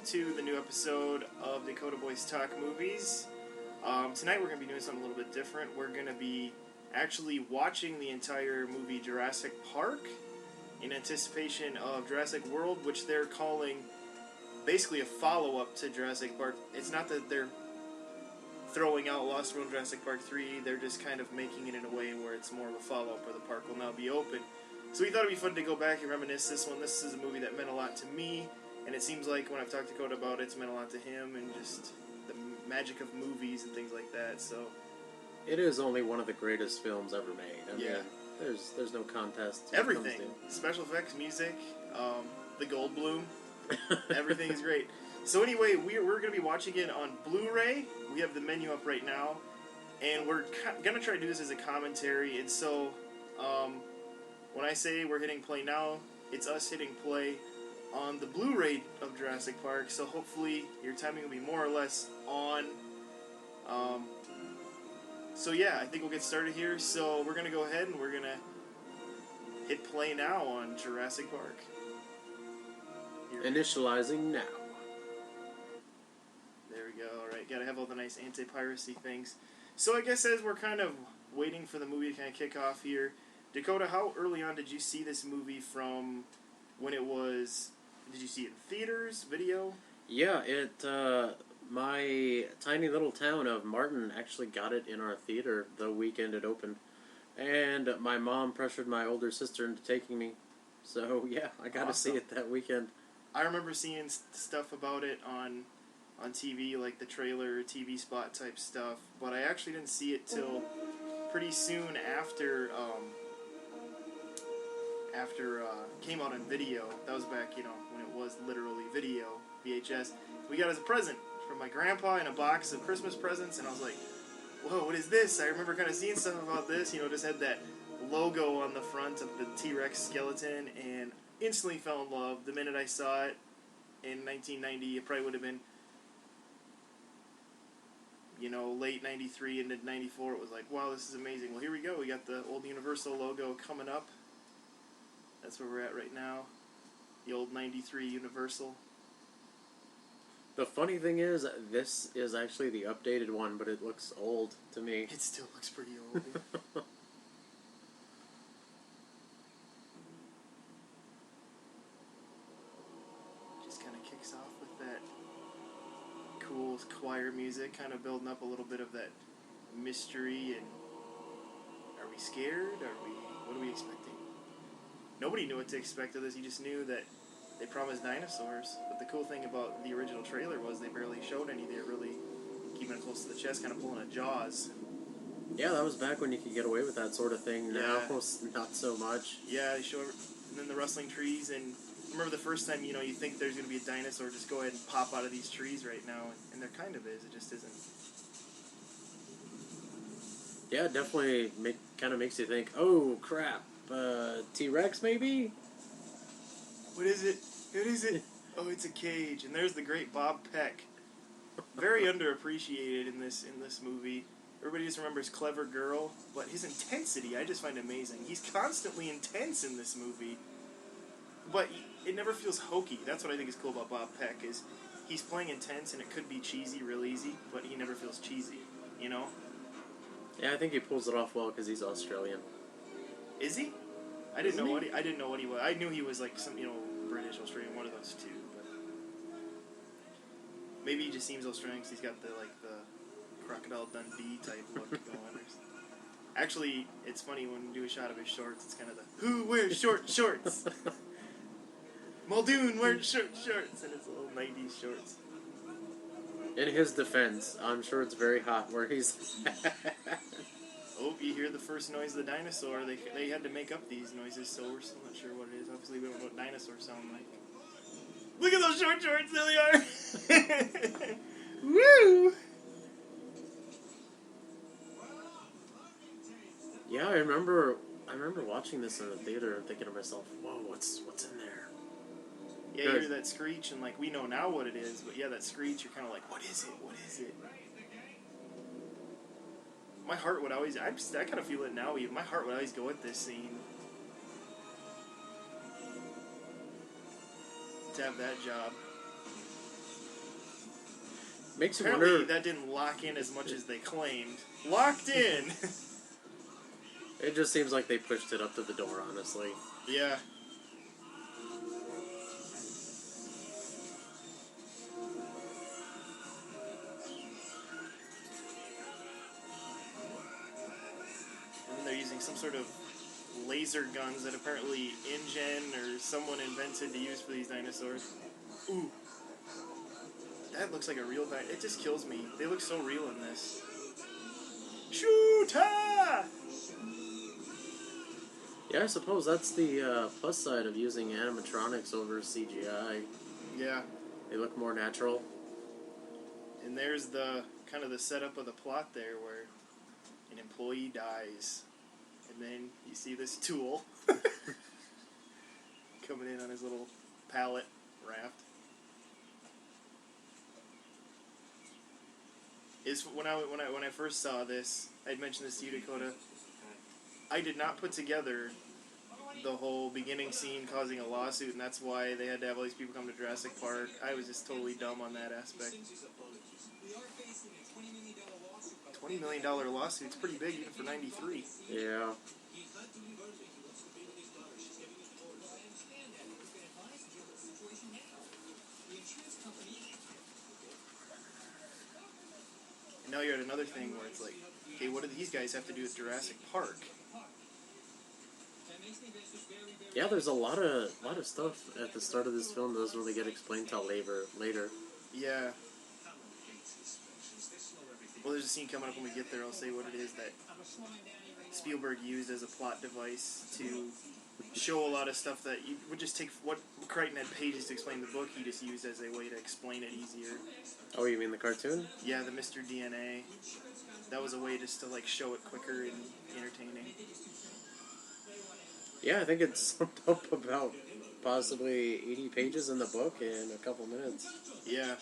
to the new episode of Dakota Boys Talk Movies. Tonight we're going to be doing something a little bit different. We're going to be actually watching the entire movie Jurassic Park in anticipation of Jurassic World, which they're calling basically a follow-up to Jurassic Park. It's not that they're throwing out Lost World Jurassic Park 3, they're just kind of making it in a way where it's more of a follow-up where the park will now be open. So we thought it'd be fun to go back and reminisce this one. This is a movie that meant a lot to me, and it seems like when I've talked to Dakota about it, it's meant a lot to him, and just the magic of movies and things like that, so... It is only one of the greatest films ever made. I yeah. mean, there's no contest. Everything. Special effects, music, the Goldblum, everything is great. So anyway, we're going to be watching it on Blu-ray. We have the menu up right now, and we're going to try to do this as a commentary, and so... when I say we're hitting play now, it's us hitting play on the Blu-ray of Jurassic Park, so hopefully your timing will be more or less on. So yeah, I think we'll get started here. So we're going to go ahead and we're going to hit play now on Jurassic Park. Initializing now. There we go. Alright, gotta have all the nice anti-piracy things. So I guess as we're kind of waiting for the movie to kind of kick off here, Dakota, how early on did you see this movie from when it was... Did you see it in theaters, video? Yeah, my tiny little town of Martin actually got it in our theater the weekend it opened. And my mom pressured my older sister into taking me. So, yeah, I got to see it that weekend. I remember seeing stuff about it on TV, like the trailer, TV spot type stuff. But I actually didn't see it till pretty soon after... came out on video. That was back, when it was literally video, VHS. We got it as a present from my grandpa in a box of Christmas presents, and I was like, whoa, what is this? I remember kind of seeing stuff about this, just had that logo on the front of the T-Rex skeleton, and instantly fell in love. The minute I saw it in 1990, it probably would have been, late 93 into 94, it was like, wow, this is amazing. Well, here we go. We got the old Universal logo coming up. That's where we're at right now. The old 93 Universal. The funny thing is, this is actually the updated one, but it looks old to me. It still looks pretty old. Just kind of kicks off with that cool choir music, kind of building up a little bit of that mystery. And are we scared? What are we expecting? Nobody knew what to expect of this. You just knew that they promised dinosaurs. But the cool thing about the original trailer was they barely showed any. They were really keeping it close to the chest, kind of pulling a Jaws. Yeah, that was back when you could get away with that sort of thing. Yeah. Now, not so much. Yeah, they show, and then the rustling trees. And I remember the first time, you think there's going to be a dinosaur, just go ahead and pop out of these trees right now. And there kind of is. It just isn't. Yeah, it definitely kind of makes you think, oh, crap. T-Rex, maybe? What is it? What is it? Oh, it's a cage. And there's the great Bob Peck. Very underappreciated in this movie. Everybody just remembers Clever Girl, but his intensity, I just find amazing. He's constantly intense in this movie, but it never feels hokey. That's what I think is cool about Bob Peck, is he's playing intense, and it could be cheesy real easy, but he never feels cheesy, Yeah, I think he pulls it off well because he's Australian. Is he? I didn't know what he was. I knew he was like some, British, Australian, one of those two. But maybe he just seems Australian because he's got the Crocodile Dundee type look going. Actually, it's funny when you do a shot of his shorts. It's kind of the who wears short shorts. Muldoon wears short shorts and his little 90s shorts. In his defense, I'm sure it's very hot where he's. Oh, you hear the first noise of the dinosaur. They had to make up these noises, so we're still not sure what it is. Obviously, we don't know what dinosaurs sound like. Look at those short shorts! There they are! Woo! Yeah, I remember watching this in the theater and thinking to myself, whoa, what's in there? Yeah, you hear that screech, and we know now what it is, but yeah, that screech, you're kind of like, what is it? What is it? My heart would always... I kind of feel it now. My heart would always go at this scene. To have that job. Makes you Apparently wonder. that didn't lock in as much as they claimed. Locked in! It just seems like they pushed it up to the door, honestly. Yeah. And then they're using some sort of laser guns that apparently InGen or someone invented to use for these dinosaurs. Ooh. That looks like a real dinosaur. It just kills me. They look so real in this. Shoota! Yeah, I suppose that's the plus side of using animatronics over CGI. Yeah. They look more natural. And there's the kind of the setup of the plot there where an employee dies. And then you see this tool coming in on his little pallet raft. Is when I first saw this, I'd mentioned this to you, Dakota. I did not put together the whole beginning scene causing a lawsuit, and that's why they had to have all these people come to Jurassic Park. I was just totally dumb on that aspect. $20 million lawsuit. It's pretty big even for '93. Yeah. And now you're at another thing where it's like, okay, what do these guys have to do with Jurassic Park? Yeah, there's a lot of stuff at the start of this film that doesn't really get explained till later. Yeah. Well, there's a scene coming up when we get there. I'll say what it is that Spielberg used as a plot device to show a lot of stuff that you would just take what Crichton had pages to explain the book. He just used as a way to explain it easier. Oh, you mean the cartoon? Yeah, the Mr. DNA. That was a way just to like show it quicker and entertaining. Yeah, I think it's summed up about possibly 80 pages in the book in a couple minutes. Yeah.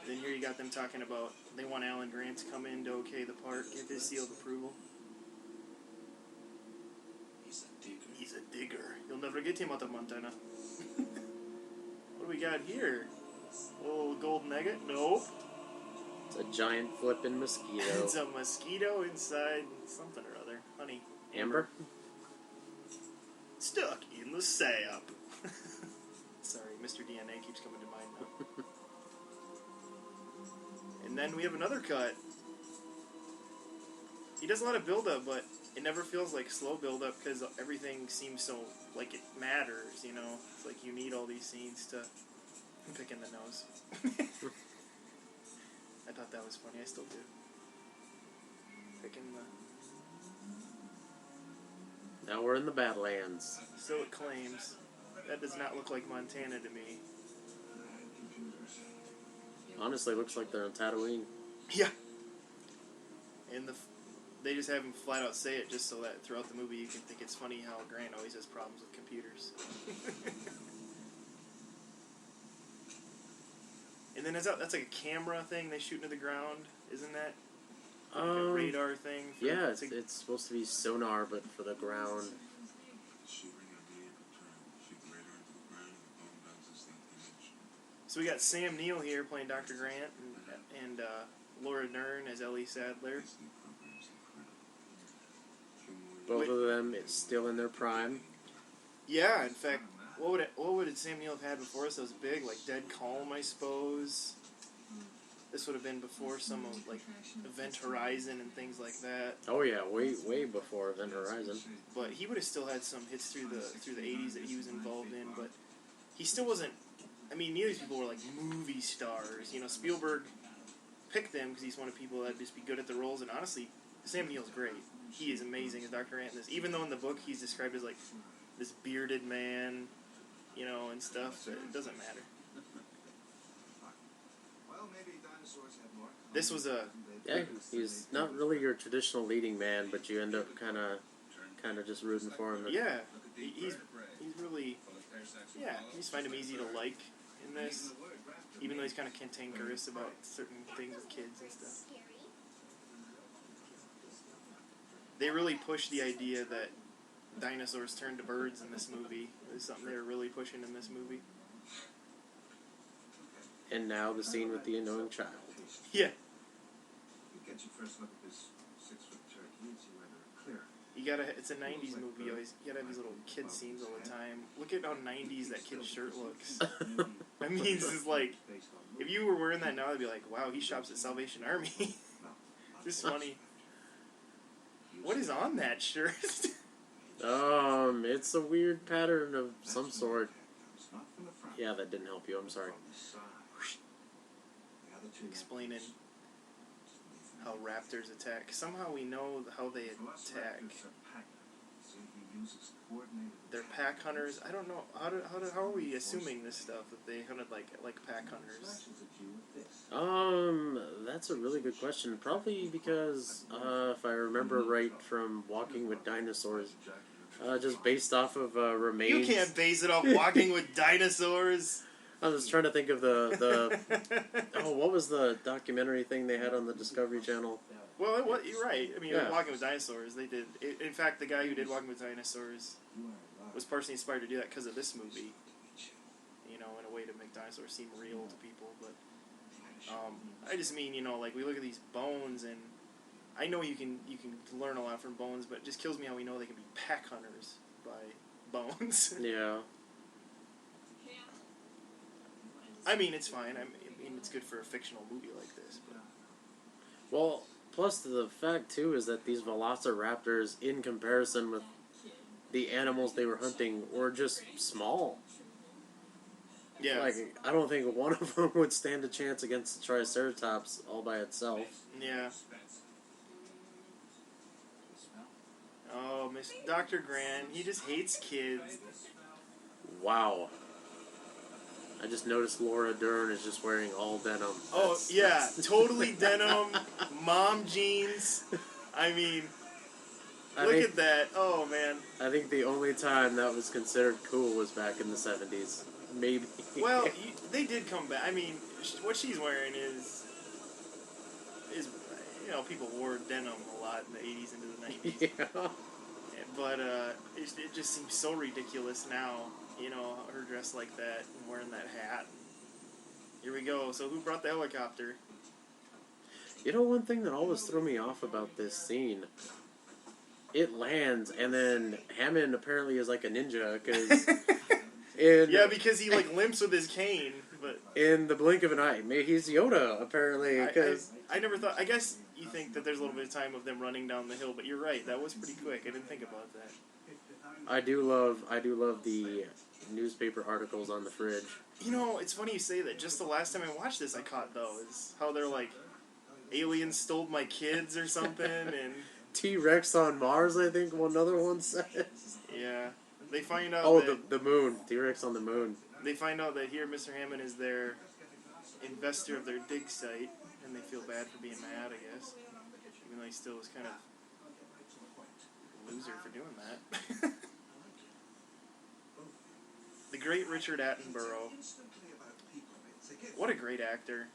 Then here you got them talking about they want Alan Grant to come in to okay the park, give his seal of approval. He's a digger. You'll never get him out of Montana. What do we got here? Oh, golden nugget? Nope. It's a giant flippin' mosquito. It's a mosquito inside something or other. Honey. Amber? Stuck in the sap. Sorry, Mr. DNA keeps coming to mind now. And then we have another cut. He does a lot of build-up, but it never feels like slow build-up because everything seems so like it matters, you know? It's like you need all these scenes to pick in the nose. I thought that was funny. I still do. Picking the... Now we're in the Badlands. So it claims. That does not look like Montana to me. Honestly, looks like they're on Tatooine. Yeah. And they just have him flat out say it just so that throughout the movie you can think it's funny how Grant always has problems with computers. And then that's like a camera thing they shoot into the ground, isn't that? Like a radar thing? Yeah, it's supposed to be sonar, but for the ground. So we got Sam Neill here playing Dr. Grant, and Laura Dern as Ellie Sadler. Both of them is still in their prime. Yeah, in fact, what would Sam Neill have had before us that was big? Like Dead Calm, I suppose. This would have been before some of like Event Horizon and things like that. Oh yeah, way before Event Horizon. But he would have still had some hits through the 80s that he was involved in, but he still wasn't. I mean, neither of these people were like movie stars. You know, Spielberg picked them because he's one of the people that just be good at the roles. And honestly, Sam Neill's great. He is amazing as Dr. Ant in this. Even though in the book he's described as like this bearded man, you know, and stuff, it doesn't matter. This was a... Yeah, he's not really your traditional leading man, but you end up kind of just rooting for him. Yeah, he's really... Yeah, you just find him easy to like in this, even though he's kind of cantankerous about certain things with kids and stuff. They really push the idea that dinosaurs turn to birds in this movie. It's something they were really pushing in this movie. And now the scene with the annoying child. Yeah. You get your first look at this 6-foot turkey and see whether it's clear. You gotta. It's a '90s movie. You gotta have these little kid scenes all the time. Look at how '90s that kid's shirt looks. I mean, this is like, if you were wearing that now, I'd be like, wow, he shops at Salvation Army. This is funny. What is on that shirt? It's a weird pattern of some sort. Yeah, that didn't help you. I'm sorry. Explaining how raptors attack. Somehow we know how they attack. They're pack hunters. I don't know how are we assuming this stuff that they hunted like pack hunters? That's a really good question. Probably because if I remember right from Walking with Dinosaurs, just based off of remains. You can't base it off Walking with Dinosaurs. I was trying to think of the what was the documentary thing they had on the Discovery Channel? Well, you're right. I mean, Yeah. Walking with Dinosaurs, they did. In fact, the guy who did Walking with Dinosaurs was partially inspired to do that because of this movie. You know, in a way to make dinosaurs seem real to people. But I just mean, you know, like we look at these bones, and I know you can learn a lot from bones, but it just kills me how we know they can be pack hunters by bones. Yeah. I mean, it's fine. I mean, it's good for a fictional movie like this. But. Well, plus the fact too is that these velociraptors, in comparison with the animals they were hunting, were just small. Yeah. Like, I don't think one of them would stand a chance against the Triceratops all by itself. Yeah. Oh, Dr. Grant, he just hates kids. Wow. I just noticed Laura Dern is just wearing all denim. Oh, yeah, totally denim, mom jeans. I mean, look at that. Oh, man. I think the only time that was considered cool was back in the 70s. Maybe. Well, they did come back. I mean, what she's wearing is, you know, people wore denim a lot in the 80s into the 90s. Yeah. But it just seems so ridiculous now, you know, her dressed like that and wearing that hat. Here we go. So who brought the helicopter? You know, one thing that always threw me off about this scene, it lands, and then Hammond apparently is like a ninja, because... yeah, because he, like, limps with his cane, but... In the blink of an eye. He's Yoda, apparently, I never thought... I guess you think that there's a little bit of time of them running down the hill, but you're right, that was pretty quick. I didn't think about that. I do love the newspaper articles on the fridge. You know, it's funny you say that. Just the last time I watched this, I caught those. How they're like, aliens stole my kids or something, and... T-Rex on Mars, I think another one says. Yeah. They find out the moon. T-Rex on the moon. They find out that here Mr. Hammond is their investor of their dig site, and they feel bad for being mad, I guess. Even though he still was kind of a loser for doing that. The great Richard Attenborough. What a great actor.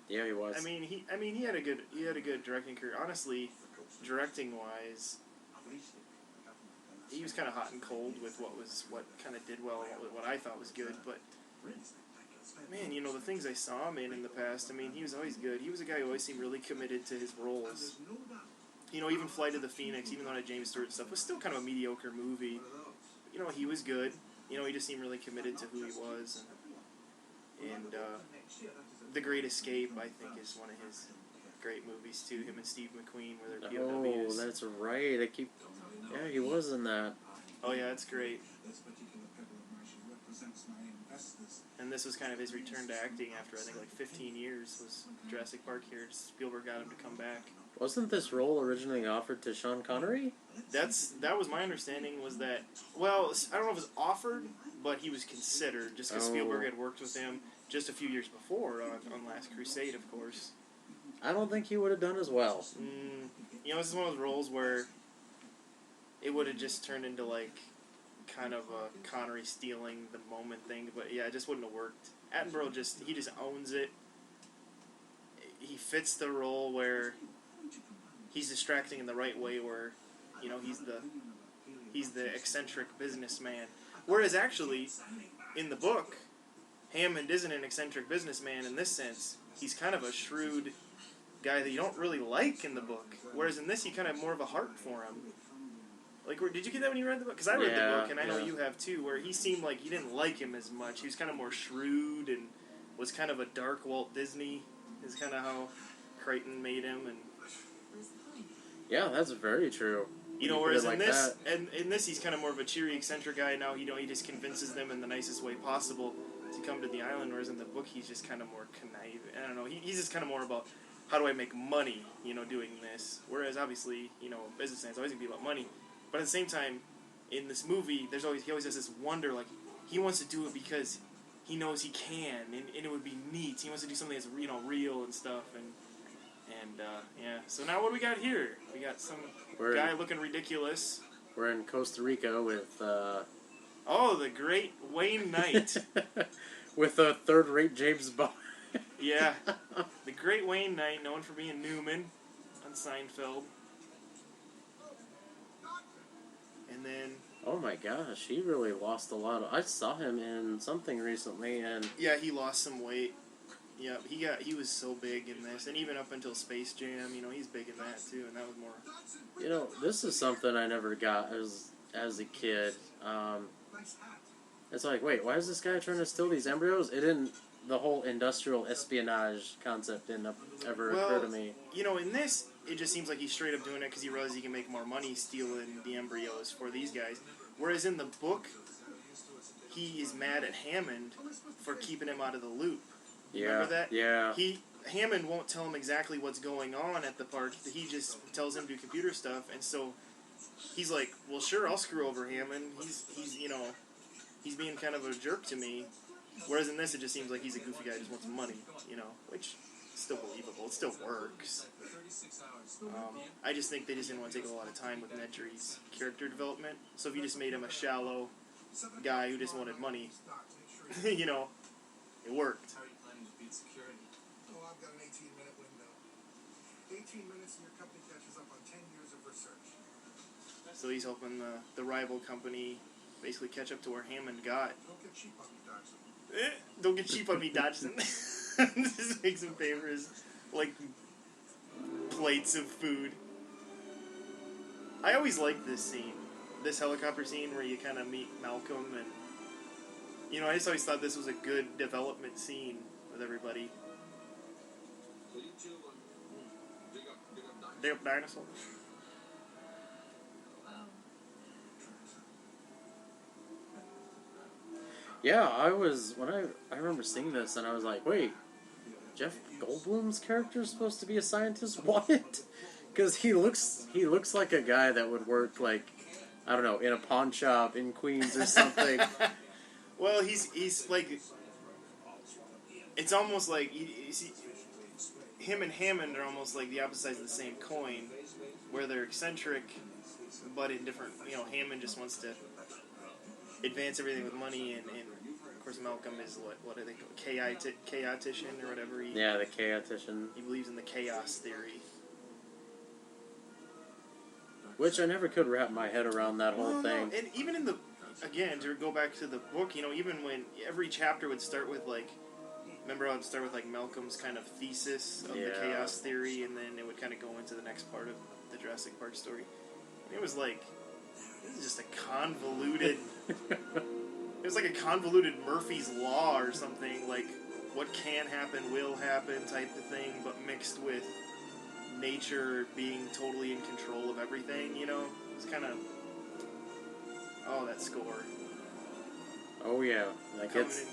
Yeah, he was. I mean, he had a good directing career. Honestly, directing wise, he was kind of hot and cold with what kind of did well, and what I thought was good. But man, you know, the things I saw him in the past. I mean, he was always good. He was a guy who always seemed really committed to his roles. You know, even Flight of the Phoenix, even though it had James Stewart stuff, was still kind of a mediocre movie. You know, he was good. You know, he just seemed really committed to who he was. And The Great Escape, I think, is one of his great movies, too. Him and Steve McQueen, where they're POWs. Oh, that's right. Yeah, he was in that. Oh, yeah, it's great. And this was kind of his return to acting after, I think, like 15 years was Jurassic Park here. Spielberg got him to come back. Wasn't this role originally offered to Sean Connery? That was my understanding, was that, well, I don't know if it was offered, but he was considered, just because Spielberg had worked with him just a few years before on Last Crusade, of course. I don't think he would have done as well. You know, this is one of those roles where it would have just turned into, like, kind of a Connery stealing the moment thing, but yeah, it just wouldn't have worked. Attenborough he just owns it. He fits the role where he's distracting in the right way, where, you know, he's the eccentric businessman. Whereas actually, in the book, Hammond isn't an eccentric businessman in this sense. He's kind of a shrewd guy that you don't really like in the book. Whereas in this, you kind of have more of a heart for him. Like, did you get that when you read the book? Because I read the book, and I know you have too, where he seemed like you didn't like him as much. He was kind of more shrewd and was kind of a dark Walt Disney, is kind of how Crichton made him. And yeah, that's very true. you know, whereas in this, and in this, he's kind of more of a cheery, eccentric guy. Now, you know, he just convinces them in the nicest way possible to come to the island. Whereas in the book, he's just kind of more conniving. I don't know. He's just kind of more about how do I make money, you know, doing this. Whereas obviously, you know, businessman's always gonna be about money. But at the same time, in this movie, he always has this wonder, like he wants to do it because he knows he can, and it would be neat. He wants to do something that's, you know, real and stuff, and yeah. So now what do we got here? We got some guy looking ridiculous. We're in Costa Rica with the great Wayne Knight. with a third-rate James Bond. Yeah, the great Wayne Knight, known for being Newman on Seinfeld. And then... oh my gosh, he really lost a lot I saw him in something recently, and... yeah, he lost some weight. Yeah, he was so big in this, and even up until Space Jam, you know, he's big in that too, and that was more... you know, this is something I never got as a kid. It's like, wait, why is this guy trying to steal these embryos? It didn't... the whole industrial espionage concept didn't ever occur to me. You know, in this, it just seems like he's straight up doing it because he realizes he can make more money stealing the embryos for these guys. Whereas in the book, he is mad at Hammond for keeping him out of the loop. Remember that? Yeah. Hammond won't tell him exactly what's going on at the park. He just tells him to do computer stuff, and so he's like, well, sure, I'll screw over Hammond. He's you know, he's being kind of a jerk to me. Whereas in this, it just seems like he's a goofy guy who just wants money, you know, which is still believable. It still works. I just think they just didn't want to take a lot of time with Nedry's character development. So if you just made him a shallow guy who just wanted money, you know, it worked. Oh, I've got an 18-minute window. 18 minutes and your company catches up on 10 years of research. So he's helping the rival company basically catch up to where Hammond got. Don't get cheap on me, Dodson. Don't get cheap on me, Dodson. Just makes him pay for his, like, plates of food. I always liked this scene. This helicopter scene where you kind of meet Malcolm and... you know, I just always thought this was a good development scene with everybody. Dig up dinosaurs. Yeah, I remember seeing this, and I was like, wait, Jeff Goldblum's character is supposed to be a scientist? What? Because he looks like a guy that would work, like, I don't know, in a pawn shop in Queens or something. Well, he's like, it's almost like, you see, him and Hammond are almost like the opposite sides of the same coin, where they're eccentric, but in different, you know, Hammond just wants to advance everything with money, and of course Malcolm is what do they call it? Chaotician or whatever. Yeah, the chaotician. He believes in the chaos theory. Which I never could wrap my head around that whole thing. No. And even in the, again, to go back to the book, you know, even when every chapter would start with, like, remember how it would start with, like, Malcolm's kind of thesis of the chaos theory, and then it would kind of go into the next part of the Jurassic Park story. And it was like, this is just a convoluted... it was like a convoluted Murphy's Law or something, like, what can happen, will happen type of thing, but mixed with nature being totally in control of everything, you know? It's kind of... oh, that score. Oh, yeah.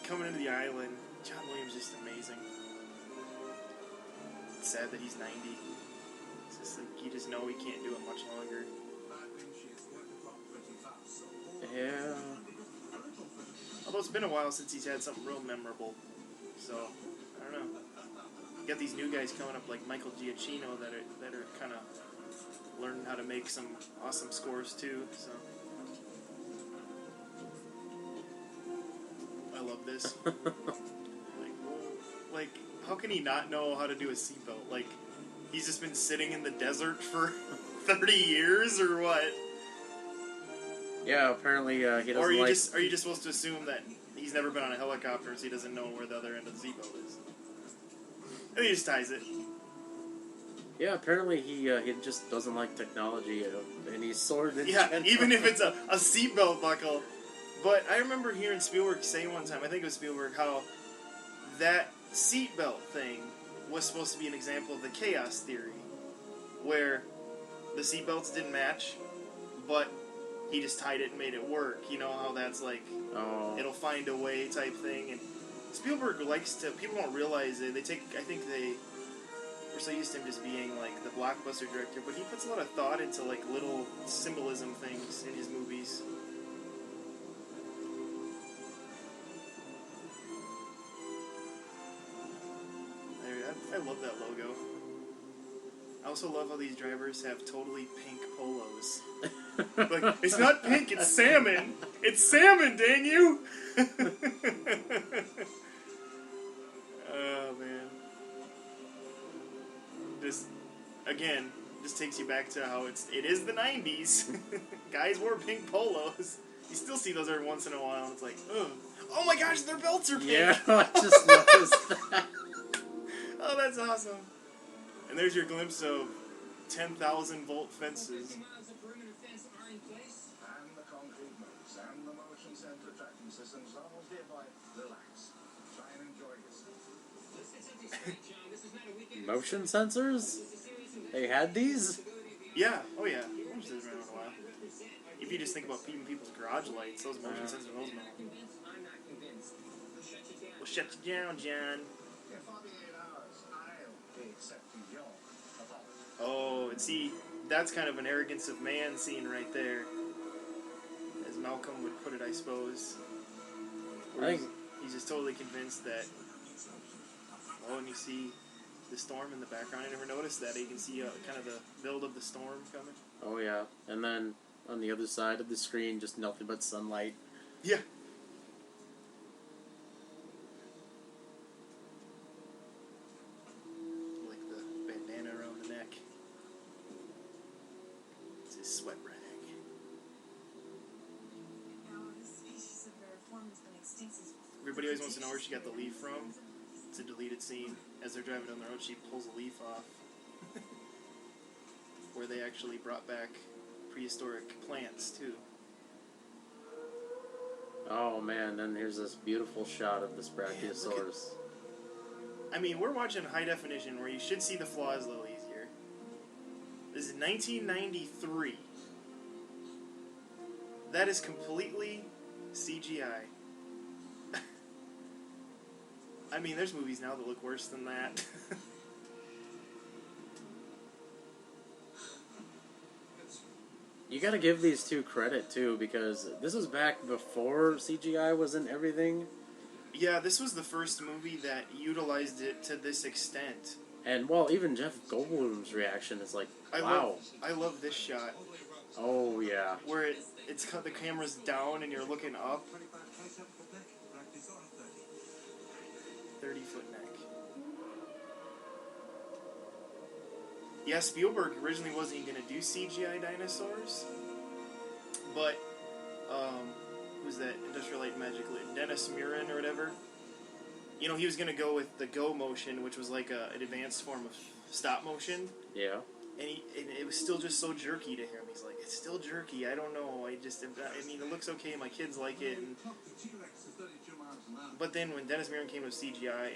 Coming into the island, John Williams is just amazing. It's sad that he's 90. It's just like, you just know he can't do it much longer. Yeah. Although it's been a while since he's had something real memorable. So, I don't know. You got these new guys coming up like Michael Giacchino that are kind of learning how to make some awesome scores too. So, I love this. like, how can he not know how to do a seatbelt? Like, he's just been sitting in the desert for 30 years or what? Yeah, apparently he doesn't are you just supposed to assume that he's never been on a helicopter, so he doesn't know where the other end of the seatbelt is. And he just ties it. Yeah, apparently he just doesn't like technology of any sort. Yeah, even if it's a seatbelt buckle. But I remember hearing Spielberg say one time, I think it was Spielberg, how that seatbelt thing was supposed to be an example of the chaos theory, where the seatbelts didn't match, but he just tied it and made it work. You know how that's like, it'll find a way type thing. And Spielberg likes to, people don't realize it, I think we're so used to him just being like the blockbuster director, but he puts a lot of thought into like little symbolism things in his movies. I love that logo. I also love how these drivers have totally pink polos. Like, it's not pink, it's salmon! It's salmon, dang you! Oh, man. This takes you back to how it is the 90s. Guys wore pink polos. You still see those every once in a while, and it's like, ugh. Oh my gosh, their belts are pink! Yeah, I just noticed that. Oh, that's awesome. And there's your glimpse of 10,000 volt fences. And the concrete moats and the motion sensor tracking systems are all hereby relax. Try and enjoy yourself. Motion sensors? They had these? Yeah, oh yeah. Motion sensors been around a while. If you just think about even people's garage lights, those motion sensors, those know. We'll shut you down, John. In 48 hours, I'll be accepting your apology. Oh, and see, that's kind of an arrogance of man scene right there. As Malcolm would put it, I suppose. Where he's just totally convinced that... Oh, and you see the storm in the background. I never noticed that. You can see kind of the build of the storm coming. Oh, yeah. And then on the other side of the screen, just nothing but sunlight. Yeah. Like the bandana around the neck. It's his sweat rag. Everybody always wants to know where she got the leaf from. It's a deleted scene. As they're driving down the road, she pulls a leaf off. Where they actually brought back prehistoric plants, too. Oh, man, then here's this beautiful shot of this Brachiosaurus. I mean, we're watching high definition where you should see the flaws a little easier. This is 1993. That is completely CGI. I mean, there's movies now that look worse than that. You gotta give these two credit, too, because this was back before CGI was in everything. Yeah, this was the first movie that utilized it to this extent. And, well, even Jeff Goldblum's reaction is like, wow. I love this shot. Oh, yeah. Where it's cut, the camera's down and you're looking up. 30-foot neck. Yeah, Spielberg originally wasn't even going to do CGI dinosaurs. But, who's that? Industrial Light and Magic? Dennis Muren or whatever. You know, he was going to go with the go motion, which was like an advanced form of stop motion. Yeah. And it was still just so jerky to him. He's like, it's still jerky. I don't know. I mean, it looks okay. My kids like it. But then when Dennis Muren came with CGI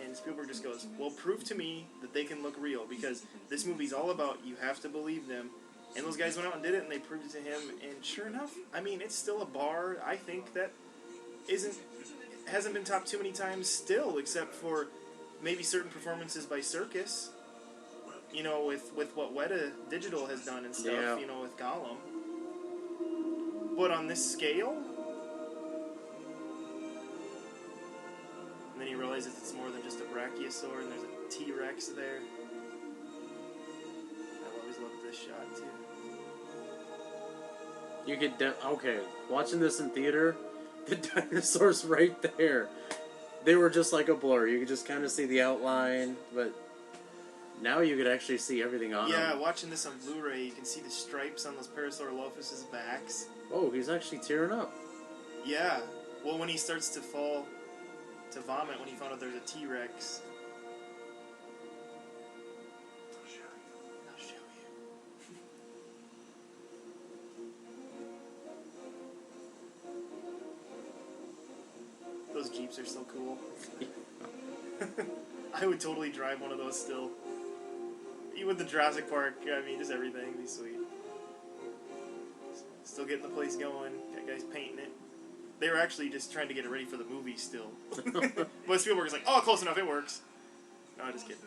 and Spielberg just goes, well, prove to me that they can look real, because this movie's all about you have to believe them. And those guys went out and did it, and they proved it to him. And sure enough, I mean, it's still a bar, I think, that hasn't been topped too many times still, except for maybe certain performances by Circus. You know, with what Weta Digital has done and stuff, yeah. You know, with Gollum. But on this scale... And then he realizes it's more than just a brachiosaur, and there's a T-Rex there. I've always loved this shot, too. You could... okay, watching this in theater, the dinosaurs right there, they were just like a blur. You could just kind of see the outline, but... Now you could actually see everything on them. Yeah, watching this on Blu-ray, you can see the stripes on those Parasaurolophus' backs. Oh, he's actually tearing up. Yeah. Well, when he starts to fall to vomit when he found out there's a T-Rex. I'll show you. Those Jeeps are so cool. I would totally drive one of those still. Even with the Jurassic Park, I mean, just everything would be sweet. Still getting the place going. That guy's painting it. They were actually just trying to get it ready for the movie still. But Spielberg's like, oh, close enough, it works. No, just kidding.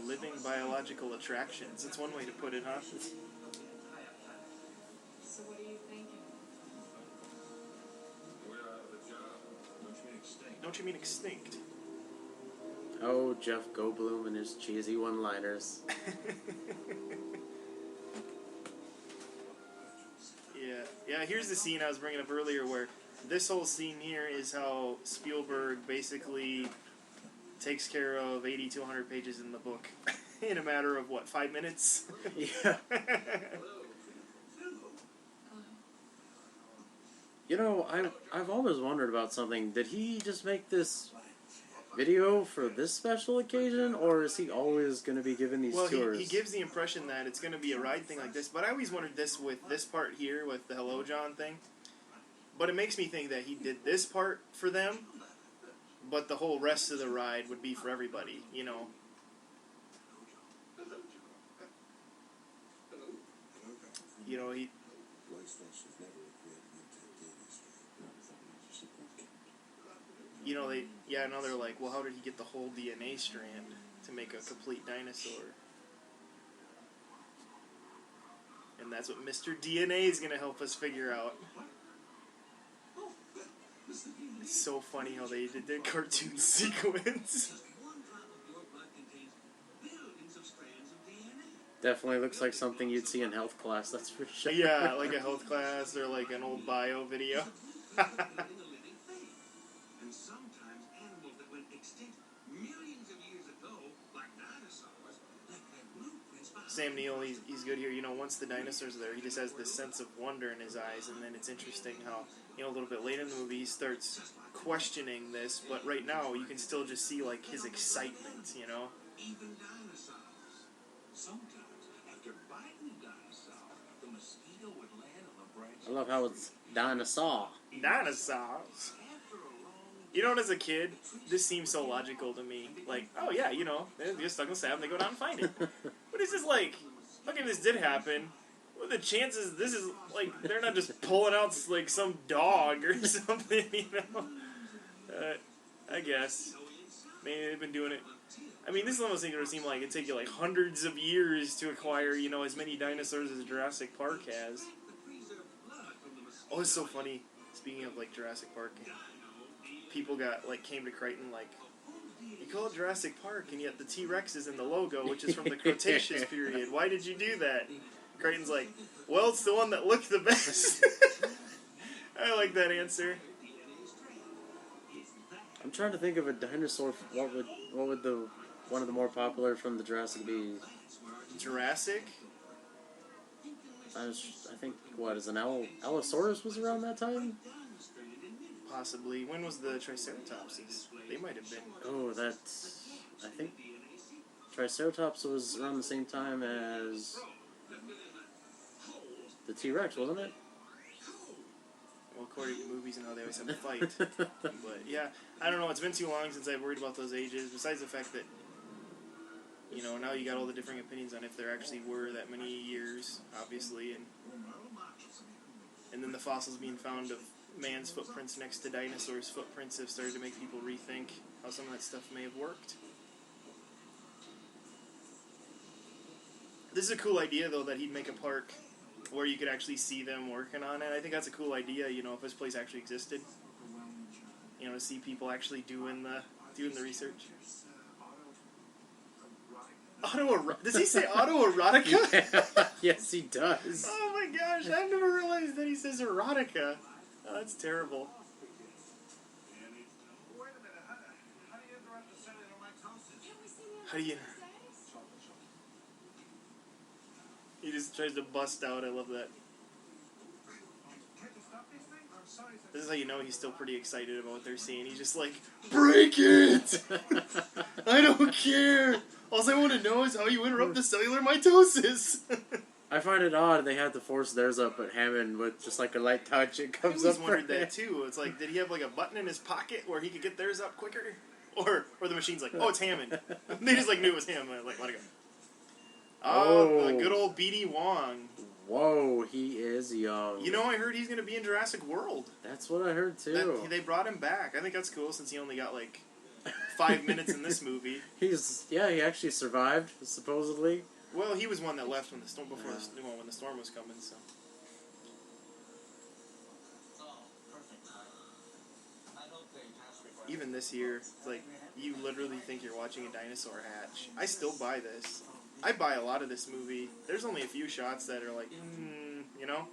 Living biological attractions. That's one way to put it, huh? So what are you thinking? We're out of a job. Don't you mean extinct? Don't you mean extinct? Oh, Jeff Goldblum and his cheesy one-liners. Yeah, here's the scene I was bringing up earlier where this whole scene here is how Spielberg basically takes care of 80 to 100 pages in the book in a matter of, what, 5 minutes? Yeah. You know, I've always wondered about something. Did he just make this video for this special occasion, or is he always going to be giving these tours? He gives the impression that it's going to be a ride thing like this, but I always wondered this with this part here with the Hello John thing. But it makes me think that he did this part for them, but the whole rest of the ride would be for everybody, you know. You know, he... You know, now they're like, well, how did he get the whole DNA strand to make a complete dinosaur? And that's what Mr. DNA is going to help us figure out. It's so funny how they did their cartoon sequence. Definitely looks like something you'd see in health class, that's for sure. Yeah, like a health class or like an old bio video. And sometimes animals that went extinct millions of years ago, like dinosaurs, left their blueprints behind. Sam Neill, he's good here. You know, once the dinosaurs are there, he just has this sense of wonder in his eyes, and then it's interesting how, you know, a little bit later in the movie, he starts questioning this, but right now, you can still just see, like, his excitement, you know? Even dinosaurs. Sometimes, after biting a dinosaur, the mosquito would land on the branch. I love how it's dinosaur. Dinosaurs. You know, as a kid, this seems so logical to me. Like, oh yeah, you know, they get stuck in the sand and they go down and find it. But it's just like, okay, if this did happen, what are the chances this is, like, they're not just pulling out, like, some dog or something, you know? I guess. Maybe they've been doing it. I mean, this is almost going to seem like it'd take you, like, hundreds of years to acquire, you know, as many dinosaurs as Jurassic Park has. Oh, it's so funny. Speaking of, like, Jurassic Park, people came to Crichton like, you call it Jurassic Park, and yet the T-Rex is in the logo, which is from the Cretaceous period. Why did you do that? Crichton's like, well, it's the one that looked the best. I like that answer. I'm trying to think of a dinosaur. What would the one of the more popular from the Jurassic be? Jurassic? I think, what, is an Allosaurus was around that time? Possibly. When was the Triceratopses? They might have been. Oh, I think Triceratops was around the same time as the T-Rex, wasn't it? Well, according to movies and how they always have a fight. But, yeah, I don't know. It's been too long since I've worried about those ages, besides the fact that, you know, now you got all the differing opinions on if there actually were that many years, obviously, and then the fossils being found of man's footprints next to dinosaurs' footprints have started to make people rethink how some of that stuff may have worked. This is a cool idea, though, that he'd make a park where you could actually see them working on it. I think that's a cool idea, you know, if this place actually existed. You know, to see people actually doing the research. Does he say autoerotica? Yes, he does. Oh my gosh, I've never realized that he says erotica. Oh, that's terrible. Wait a minute, how do you interrupt the How do you... He just tries to bust out. I love that. This is how you know he's still pretty excited about what they're seeing. He's just like, break it! I don't care! All I want to know is how you interrupt the cellular mitosis! I find it odd they had to force theirs up, but Hammond, with just like a light touch, it I comes always up. wondered that too. It's like, did he have like a button in his pocket where he could get theirs up quicker? Or the machine's like, oh, it's Hammond. They just like knew it was him. Like, let it go. Oh, the good old B.D. Wong. Whoa, he is young. You know, I heard he's going to be in Jurassic World. That's what I heard too. They brought him back. I think that's cool since he only got like 5 minutes in this movie. He actually survived, supposedly. Well, he was one that left when the storm when the storm was coming. So. Even this year, it's like you literally think you're watching a dinosaur hatch. I still buy this. I buy a lot of this movie. There's only a few shots that are like, you know?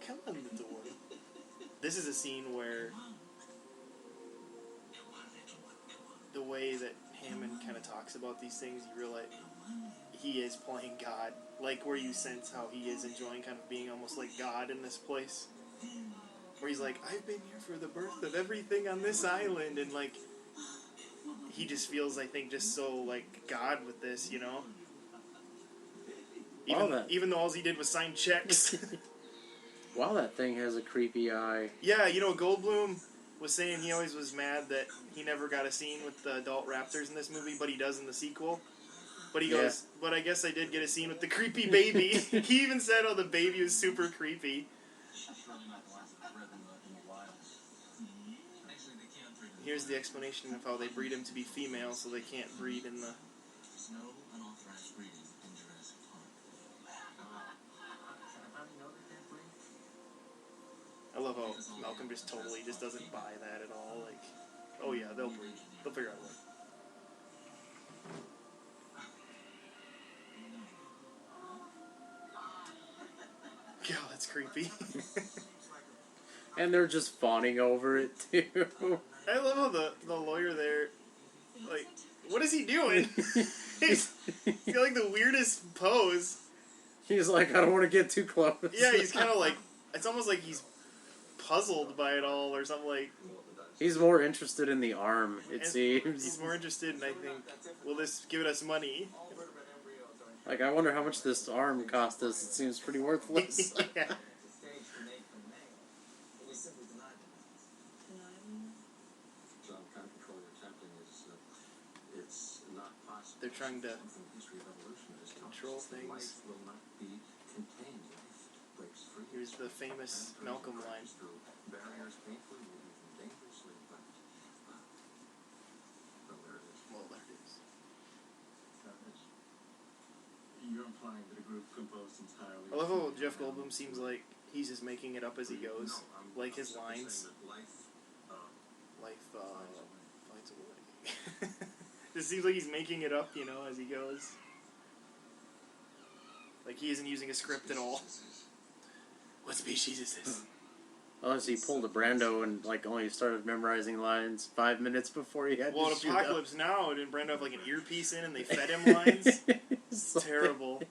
Come on the door. This is a scene where the way that Hammond kind of talks about these things, you realize he is playing God. Like where you sense how he is enjoying kind of being almost like God in this place. Where he's like, I've been here for the birth of everything on this island, and like, he just feels, I think, just so, like, God with this, you know? Even though all he did was sign checks. Wow, that thing has a creepy eye. Yeah, you know, Goldblum was saying he always was mad that he never got a scene with the adult raptors in this movie, but he does in the sequel. But he goes, but I guess I did get a scene with the creepy baby. He even said, oh, the baby was super creepy. Here's the explanation of how they breed him to be female, so they can't breed in the... There's no unauthorized breeding in Jurassic Park. I love how Malcolm just totally just doesn't buy that at all. Like, oh yeah, they'll breed. They'll figure out a way. God, that's creepy. And they're just fawning over it, too. I love how the lawyer there, like, what is he doing? he's got, like, the weirdest pose. He's like, I don't want to get too close. Yeah, he's kind of like, it's almost like he's puzzled by it all or something like. He's more interested in the arm, it seems. He's more interested in, I think, will this give us money? Like, I wonder how much this arm cost us. It seems pretty worthless. Yeah. They're trying to control things. Here's the famous Malcolm line. Well, there it is. You're implying that a group composed entirely. I love how Jeff Goldblum seems like he's just making it up as he goes. Like his lines. Life finds a way. It seems like he's making it up, you know, as he goes. Like he isn't using a script at all. What species is this? Unless he pulled a Brando and like only started memorizing lines 5 minutes before he had well, to shoot Apocalypse Now, didn't Brando have like an earpiece in and they fed him lines? It's terrible.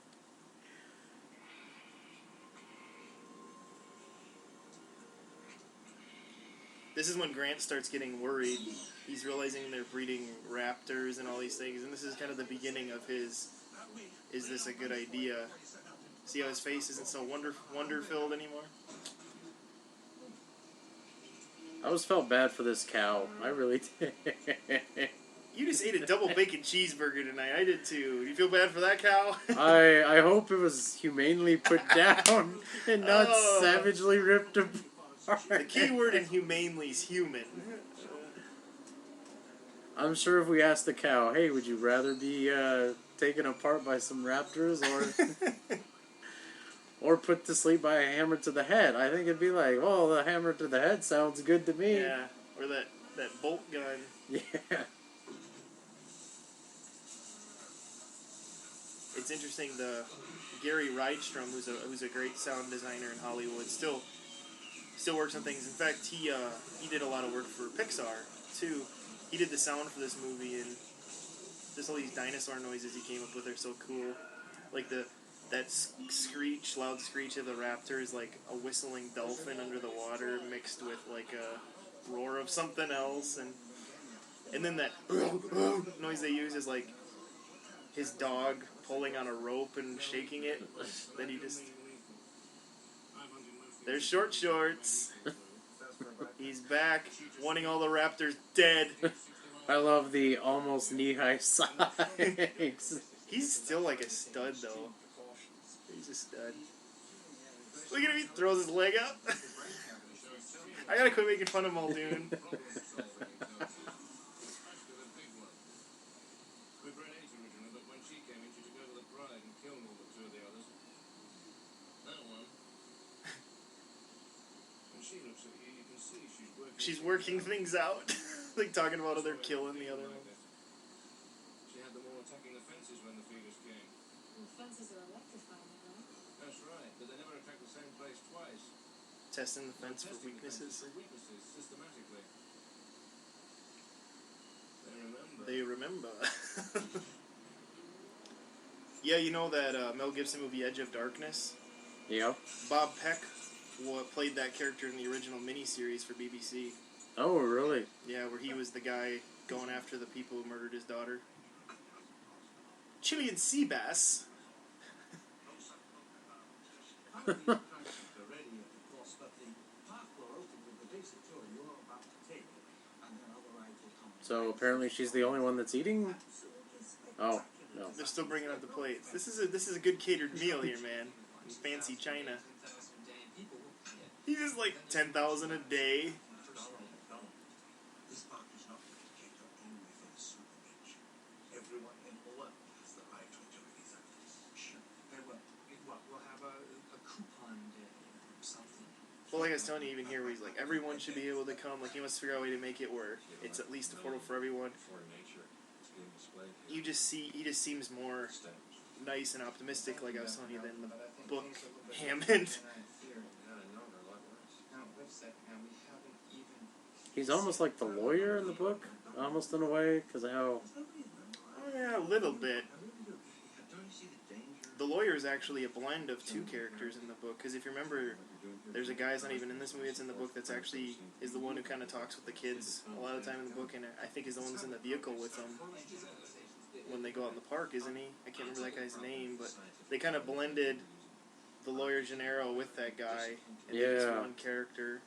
This is when Grant starts getting worried. He's realizing they're breeding raptors and all these things, and this is kind of the beginning of his, is this a good idea? See how his face isn't so wonder-filled anymore? I always felt bad for this cow. I really did. You just ate a double bacon cheeseburger tonight. I did too. Do you feel bad for that cow? I hope it was humanely put down and not savagely ripped apart. The key word in humanely is human. I'm sure if we asked the cow, hey, would you rather be taken apart by some raptors or put to sleep by a hammer to the head? I think it'd be like, well, the hammer to the head sounds good to me. Yeah, or that bolt gun. Yeah. It's interesting, the Gary Rydstrom, who's a great sound designer in Hollywood, still works on things. In fact, he did a lot of work for Pixar too. he did the sound for this movie, and just all these dinosaur noises he came up with are so cool. Like that screech, loud screech of the raptor is like a whistling dolphin under the water mixed with like a roar of something else, and then that noise they use is like his dog pulling on a rope and shaking it. Then he just... There's Short Shorts. He's back, wanting all the raptors dead. I love the almost knee-high sides. He's still like a stud, though. He's a stud. Look at him, he throws his leg up. I gotta quit making fun of Muldoon. She's working things out. Like talking about how they're killing the other one. She had them all attacking the fences when the feeders came. The fences are electrified, right? That's right, but they never attack the same place twice. Testing the fence for Testing the weaknesses. fences for weaknesses systematically. They remember. Yeah, you know that Mel Gibson movie Edge of Darkness? Yep. Bob Peck played that character in the original miniseries for BBC. Oh, really? Yeah, where he was the guy going after the people who murdered his daughter. Chilean sea bass. So apparently she's the only one that's eating? Oh, no. They're still bringing out the plates. This is a good catered meal here, man. In fancy China. He just like 10,000 a day. Well, like I was telling you, even here, where he's like, everyone should be able to come. Like, he wants to figure out a way to make it where it's at least affordable for everyone. He just seems more nice and optimistic, like I was telling you, than the book Hammond. He's almost like the lawyer in the book, almost in a way, because of how... Yeah, a little bit. The lawyer is actually a blend of two characters in the book, because if you remember, there's a guy that's not even in this movie, it's in the book, that's actually is the one who kind of talks with the kids a lot of the time in the book, and I think is the one that's in the vehicle with them when they go out in the park, isn't he? I can't remember that guy's name, but they kind of blended the lawyer Gennaro with that guy, and made this one character,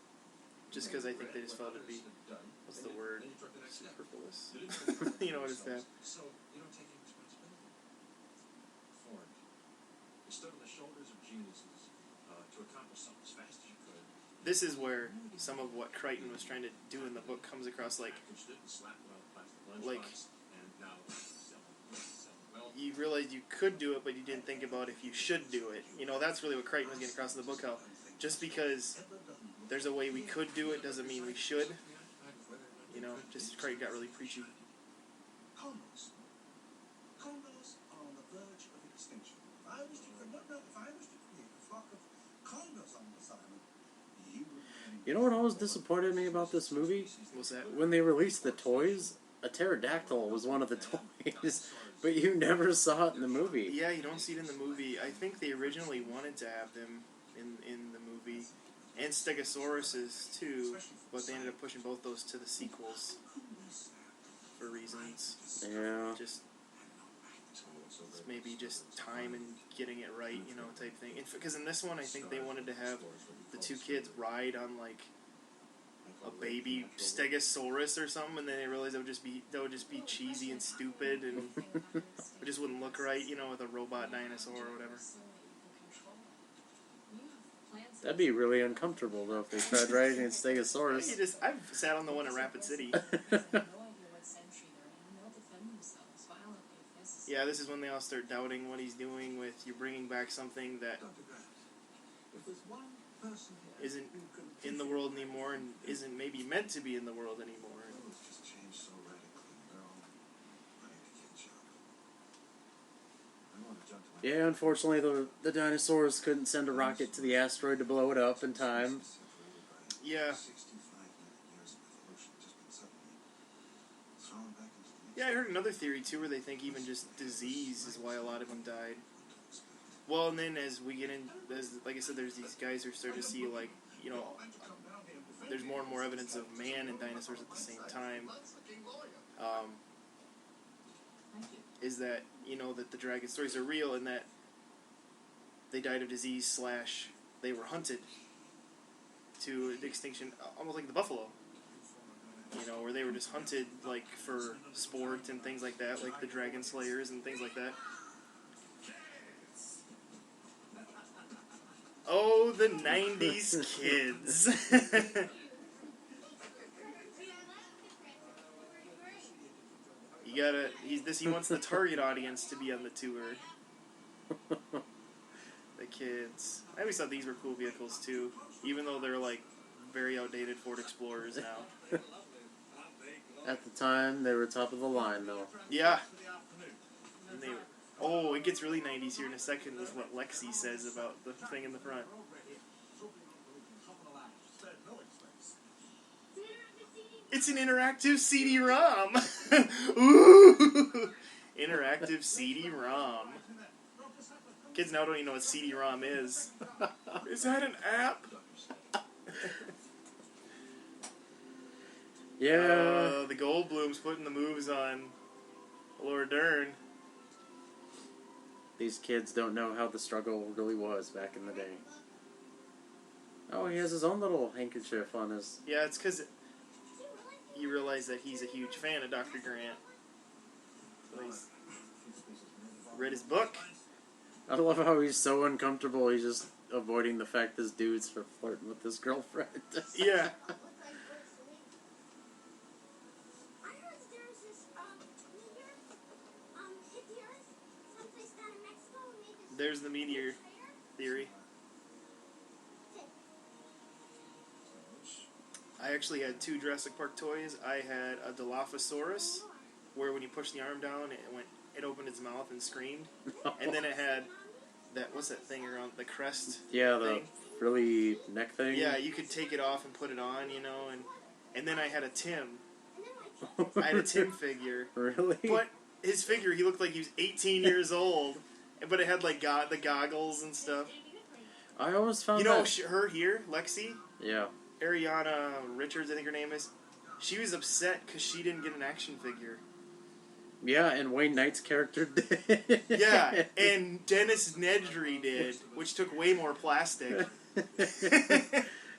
just because I think they just felt it'd be, what's the word, superfluous. You know what it's that? So, you don't take any responsibility. Ford, you stood on the shoulders of geniuses to accomplish something as fast as you could. This is where some of what Crichton was trying to do in the book comes across like you realized you could do it, but you didn't think about if you should do it. You know, that's really what Crichton was getting across in the book, how just because there's a way we could do it doesn't mean we should. You know, just Crichton got really preachy. Condors are on the verge of extinction. If I was to create a flock of condors on this island, You know what always disappointed me about this movie? What's that? When they released the toys, a pterodactyl was one of the toys, but you never saw it in the movie. Yeah, you don't see it in the movie. I think they originally wanted to have them in the movie, and Stegosauruses too, but they ended up pushing both those to the sequels for reasons. Yeah. Just maybe just time and getting it right, you know, type thing. Because in this one, I think they wanted to have the two kids ride on like a baby Stegosaurus or something, and then they realized that would just be cheesy and stupid, and it just wouldn't look right, you know, with a robot dinosaur or whatever. That'd be really uncomfortable, though, if they tried riding a Stegosaurus. I've sat on the one in Rapid City. Yeah, this is when they all start doubting what he's doing with you bringing back something that isn't in the world anymore and isn't maybe meant to be in the world anymore. Yeah, unfortunately, the dinosaurs couldn't send a rocket to the asteroid to blow it up in time. Yeah. Yeah, I heard another theory too, where they think even just disease is why a lot of them died. Well, and then as we get in, like I said, there's these guys who start to see, like, you know, there's more and more evidence of man and dinosaurs at the same time. Is that, you know, that the dragon stories are real and that they died of disease / they were hunted to extinction, almost like the buffalo. You know, where they were just hunted, like, for sport and things like that, like the dragon slayers and things like that. Oh, the 90s kids. He wants the target audience to be on the tour. The kids. I always thought these were cool vehicles too, even though they're like very outdated Ford Explorers now. At the time, they were top of the line, though. Yeah. And oh, it gets really 90s here in a second with what Lexi says about the thing in the front. It's an interactive CD-ROM. Ooh, interactive CD-ROM. Kids now don't even know what CD-ROM is. Is that an app? Yeah. The Goldblum's putting the moves on Laura Dern. These kids don't know how the struggle really was back in the day. Oh, he has his own little handkerchief on his... Yeah, it's because you realize that he's a huge fan of Dr. Grant. So he's read his book. I love how he's so uncomfortable, he's just avoiding the fact this dude's flirting with his girlfriend. Yeah. There's the meteor theory. I actually had 2 Jurassic Park toys. I had a Dilophosaurus, where when you push the arm down, it opened its mouth and screamed. And then it had what's that thing around the crest? Yeah, the thing? really neck thing. Yeah, you could take it off and put it on, you know, and then I had a Tim. I had a Tim figure. Really? But his figure, he looked like he was 18 years old. But it had, like, the goggles and stuff. I always found her here, Lexi? Yeah. Ariana Richards, I think her name is. She was upset because she didn't get an action figure. Yeah, and Wayne Knight's character did. Yeah, and Dennis Nedry did, which took way more plastic.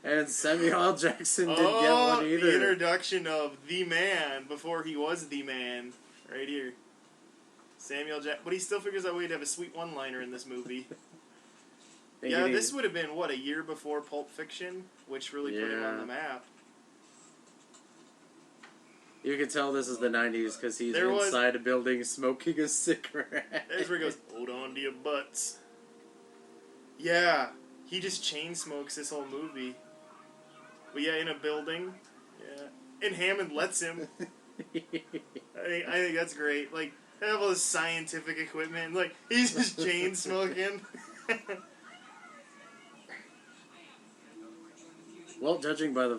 And Samuel L. Jackson didn't get one either. The introduction of the man before he was the man. Right here. Samuel Jackson. But he still figures out a way to have a sweet one-liner in this movie. Yeah, this would have been, a year before Pulp Fiction, which really put him on the map. You can tell this is the 90s because he's inside a building smoking a cigarette. There's where he goes, hold on to your butts. Yeah, he just chain smokes this whole movie. But yeah, in a building. Yeah. And Hammond lets him. I think that's great. Like, they have all this scientific equipment. Like, he's just chain smoking. Well, judging by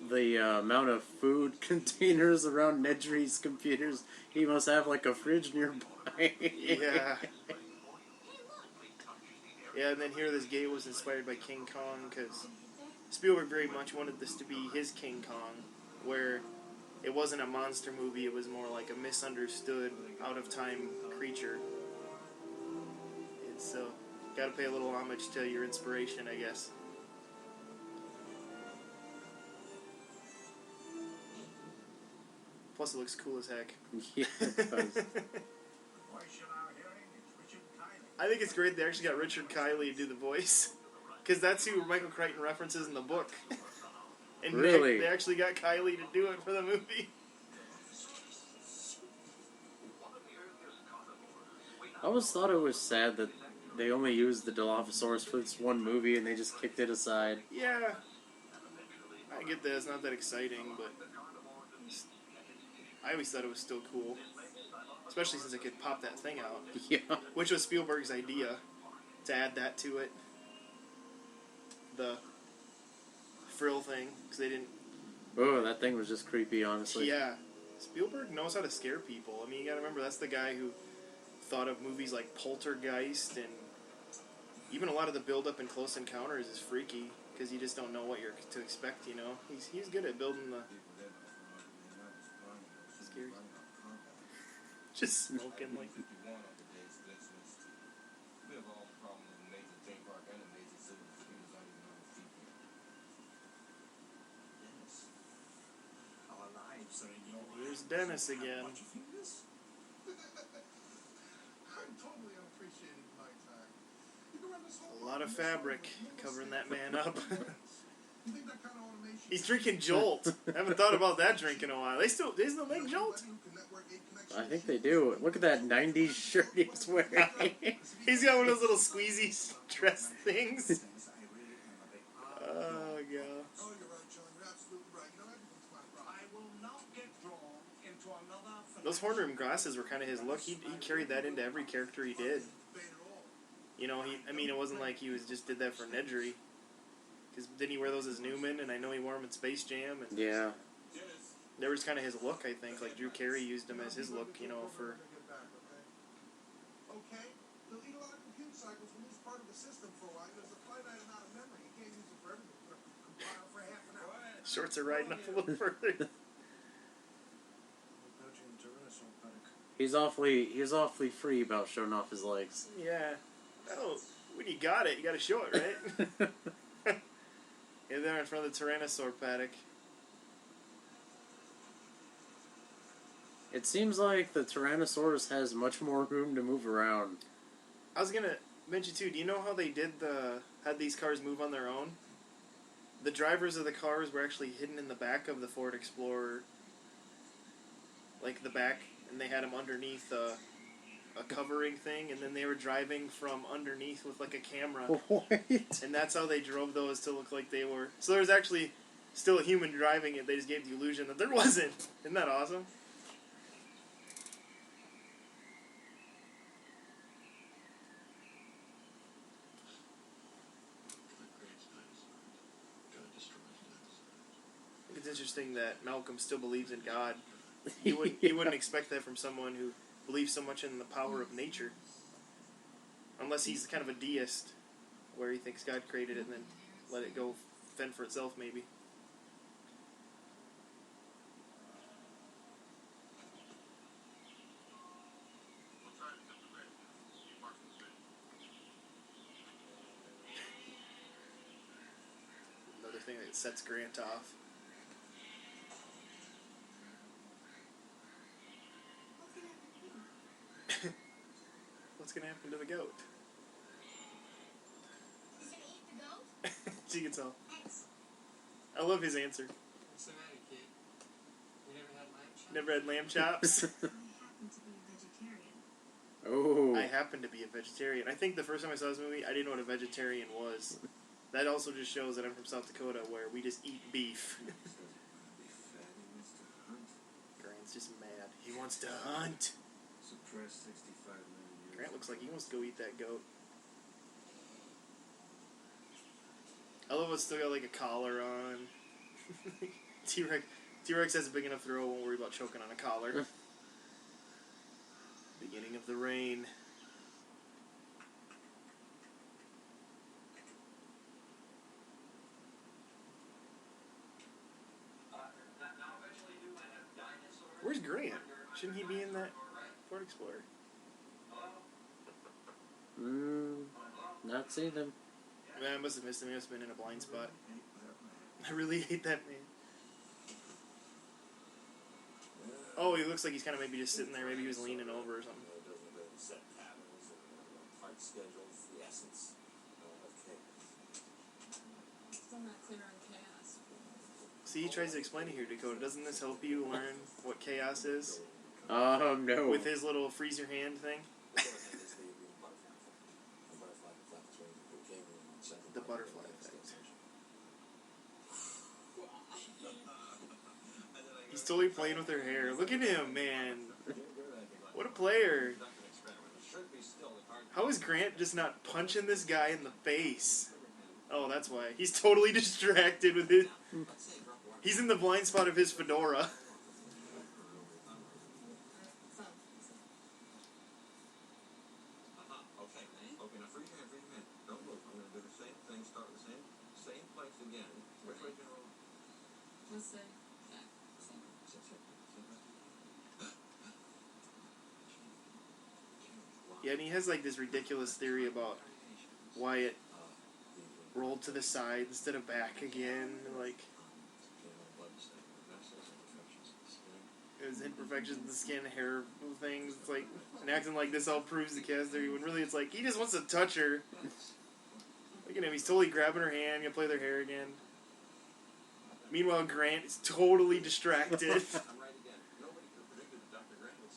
the amount of food containers around Nedry's computers, he must have like a fridge nearby. Yeah. Yeah, and then here this gate was inspired by King Kong because Spielberg very much wanted this to be his King Kong, where it wasn't a monster movie, it was more like a misunderstood, out-of-time creature. And so, gotta pay a little homage to your inspiration, I guess. Plus, it looks cool as heck. Yeah, it does. I think it's great they actually got Richard Kiley to do the voice. Because that's who Michael Crichton references in the book. And really? They actually got Kiley to do it for the movie. I always thought it was sad that they only used the Dilophosaurus for this one movie and they just kicked it aside. Yeah. I get that. It's not that exciting, but I always thought it was still cool. Especially since it could pop that thing out. Yeah. Which was Spielberg's idea, to add that to it. The frill thing, because they didn't... Oh, that thing was just creepy, honestly. Yeah. Spielberg knows how to scare people. I mean, you gotta remember, that's the guy who thought of movies like Poltergeist, and even a lot of the build-up in Close Encounters is freaky, because you just don't know what you're to expect, you know? He's good at building the... Scary. Just smoking like... Here's Dennis again. I'm totally unappreciated my time. You can run this whole A lot of fabric covering that man up. You think that kind of automation? He's drinking Jolt. I haven't thought about that drink in a while. They still make Jolt? I think they do. Look at that 90s shirt he's wearing. He's got one of those little squeezy dress things. Oh, God. Oh, you're right, John. You're absolutely right. You know, everything's my problem. I will not get drawn into another... Those horn rim glasses were kind of his look. He carried that into every character he did. You know, I mean, it wasn't like he just did that for Nedry. Because didn't he wear those as Newman? And I know he wore them in Space Jam. And Yeah. there was kind of his look, I think. Like, Drew Carey used him as his look, you know, for... Okay? You'll eat a lot of compute cycles when it's part of the system for a while. There's a finite amount of memory. You can't use it for everything. But compile for half an hour. Shorts are riding up a little further. He's awfully free about showing off his legs. Yeah. Oh, when you got it, you got to show it, right? Yeah, there in front of the Tyrannosaur paddock. It seems like the Tyrannosaurus has much more room to move around. I was gonna mention too. Do you know how they had these cars move on their own? The drivers of the cars were actually hidden in the back of the Ford Explorer, like the back, and they had them underneath a covering thing, and then they were driving from underneath with like a camera. What? And that's how they drove those to look like they were. So there was actually still a human driving it. They just gave the illusion that there wasn't. Isn't that awesome? It's interesting that Malcolm still believes in God. You wouldn't expect that from someone who believes so much in the power of nature. Unless he's kind of a deist, where he thinks God created it and then let it go fend for itself, maybe. Another thing that sets Grant off. What's gonna happen to the goat? He's gonna eat the goat? She can tell. Thanks. I love his answer. What's the matter, kid? You Never had lamb chops? I happen to be a vegetarian. Oh. I happen to be a vegetarian. I think the first time I saw this movie, I didn't know what a vegetarian was. That also just shows that I'm from South Dakota, where we just eat beef. Grant's just mad. He wants to hunt. Grant looks like he wants to go eat that goat. I love it's still got like a collar on. T-Rex has a big enough throw, won't worry about choking on a collar. Beginning of the rain. Where's Grant? Shouldn't he be in that Ford Explorer? Not seen him. Man, I must have missed him. He must have been in a blind spot. I really hate that man. Oh, he looks like he's kind of maybe just sitting there. Maybe he was leaning over or something. Still not clear on chaos. See, he tries to explain it here, Dakota. Doesn't this help you learn what chaos is? Oh, no. With his little freeze your hand thing? The butterfly effect. He's totally playing with her hair. Look at him, man. What a player. How is Grant just not punching this guy in the face? Oh, that's why. He's totally distracted with his... He's in the blind spot of his fedora. Yeah, and he has like this ridiculous theory about why it rolled to the side instead of back again. Like, there's imperfections in the skin, hair things. It's like, and acting like this all proves the cast theory, when really it's like, he just wants to touch her. Look at him, he's totally grabbing her hand, gonna play their hair again. Meanwhile, Grant is totally distracted. I'm right again. Nobody could have predicted that Dr. Grant would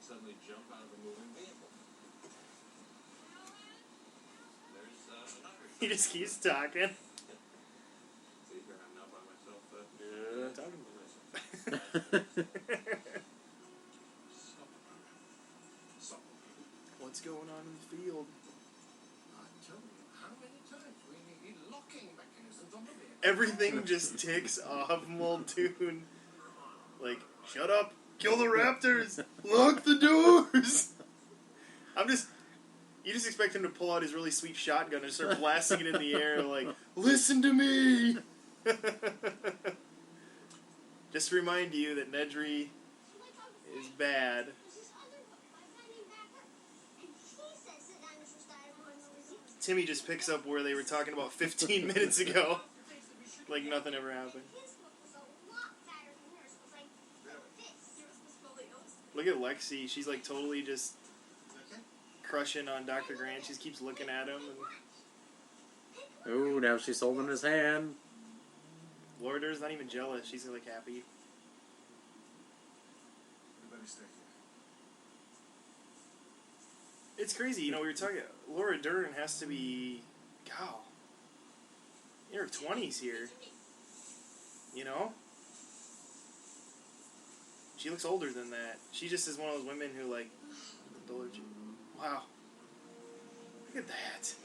suddenly jump out of a moving vehicle. There's another. He just keeps talking. See, here I'm now by myself. Talking to What's going on in the field? I tell you, how many times we need locking mechanisms on the vehicle? Everything just ticks off Muldoon. Like, shut up, kill the raptors, lock the doors. You just expect him to pull out his really sweet shotgun and start blasting it in the air like, listen to me. Just to remind you that Nedry is bad. Timmy just picks up where they were talking about 15 minutes ago. Like nothing ever happened. Look at Lexi. She's like totally just crushing on Dr. Grant. She just keeps looking at him. And Ooh, now she's holding his hand. Laura's not even jealous. She's like happy. Everybody stay here. It's crazy. You know, we were talking. Laura Dern has to be, God, in her 20s here. You know? She looks older than that. She just is one of those women who, like, wow. Look at that.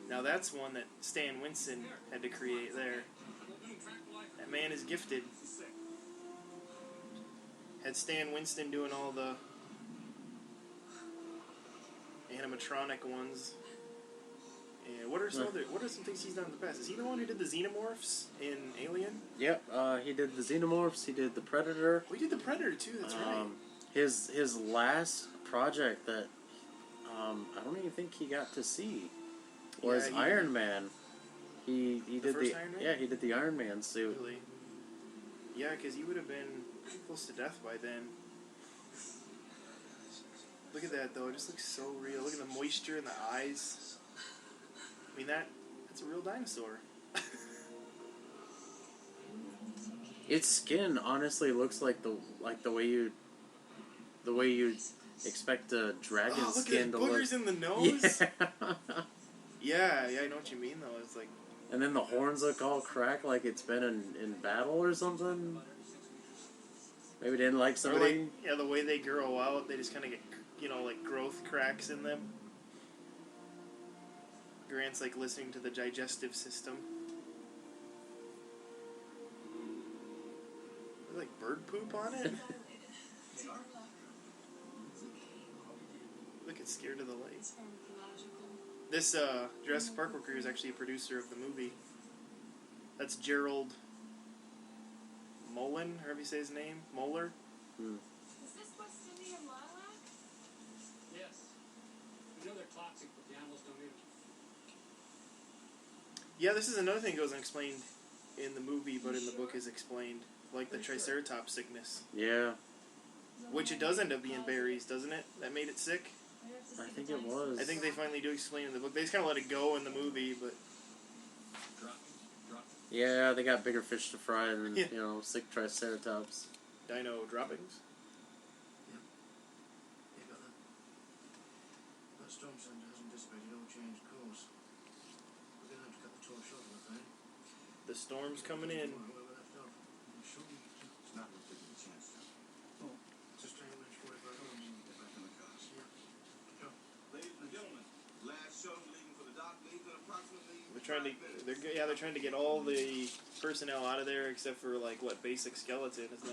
Now that's one that Stan Winston had to create there. That man is gifted. Had Stan Winston doing all the animatronic ones. And what are some things he's done in the past? Is he the one who did the xenomorphs in Alien? Yep, he did the Xenomorphs, he did the Predator. We did the Predator too, that's right. His last project that I don't even think he got to see was Iron Man. He did first Iron Man? Yeah, he did the Iron Man suit. Really? Yeah, because he would have been close to death by then. Look at that though, it just looks so real. Look at the moisture in the eyes. I mean that's a real dinosaur. Its skin honestly looks like the way you expect a dragon skin to look. Boogers in the nose? Yeah. Yeah, I know what you mean though. It's like, And then the horns look all cracked like it's been in battle or something. Maybe they didn't like somebody. or like, the way they grow out, they just kind of get, like growth cracks in them. Grant's like listening to the digestive system. There's like bird poop on it. Look, it's scared of the light. This Jurassic Park worker is actually a producer of the movie. That's Gerald Mullen, however you say his name. Moeller. Is this West Indian lilac? Yes. You know they're toxic, but the animals don't eat them. Yeah, this is another thing that goes unexplained in the movie, but in the book is explained. Like the Triceratops sickness. Yeah. Which it does end up being berries, doesn't it? That made it sick? I think it was. I think they finally do explain in the book. They just kind of let it go in the movie, but... Yeah, they got bigger fish to fry than, sick Triceratops. Dino droppings? You got that? That storm center hasn't dissipated or changed course. We're going to have to cut the tour short, I'm afraid. The storm's coming in. Where we left off. It's not worth taking a chance, though. Oh, just trying to make 45 hours. Get back in the cars. Yeah. Go. Ladies and gentlemen, last shuttle leaving for the dock leaves in approximately. They're trying to get all the personnel out of there except for basic skeleton is now.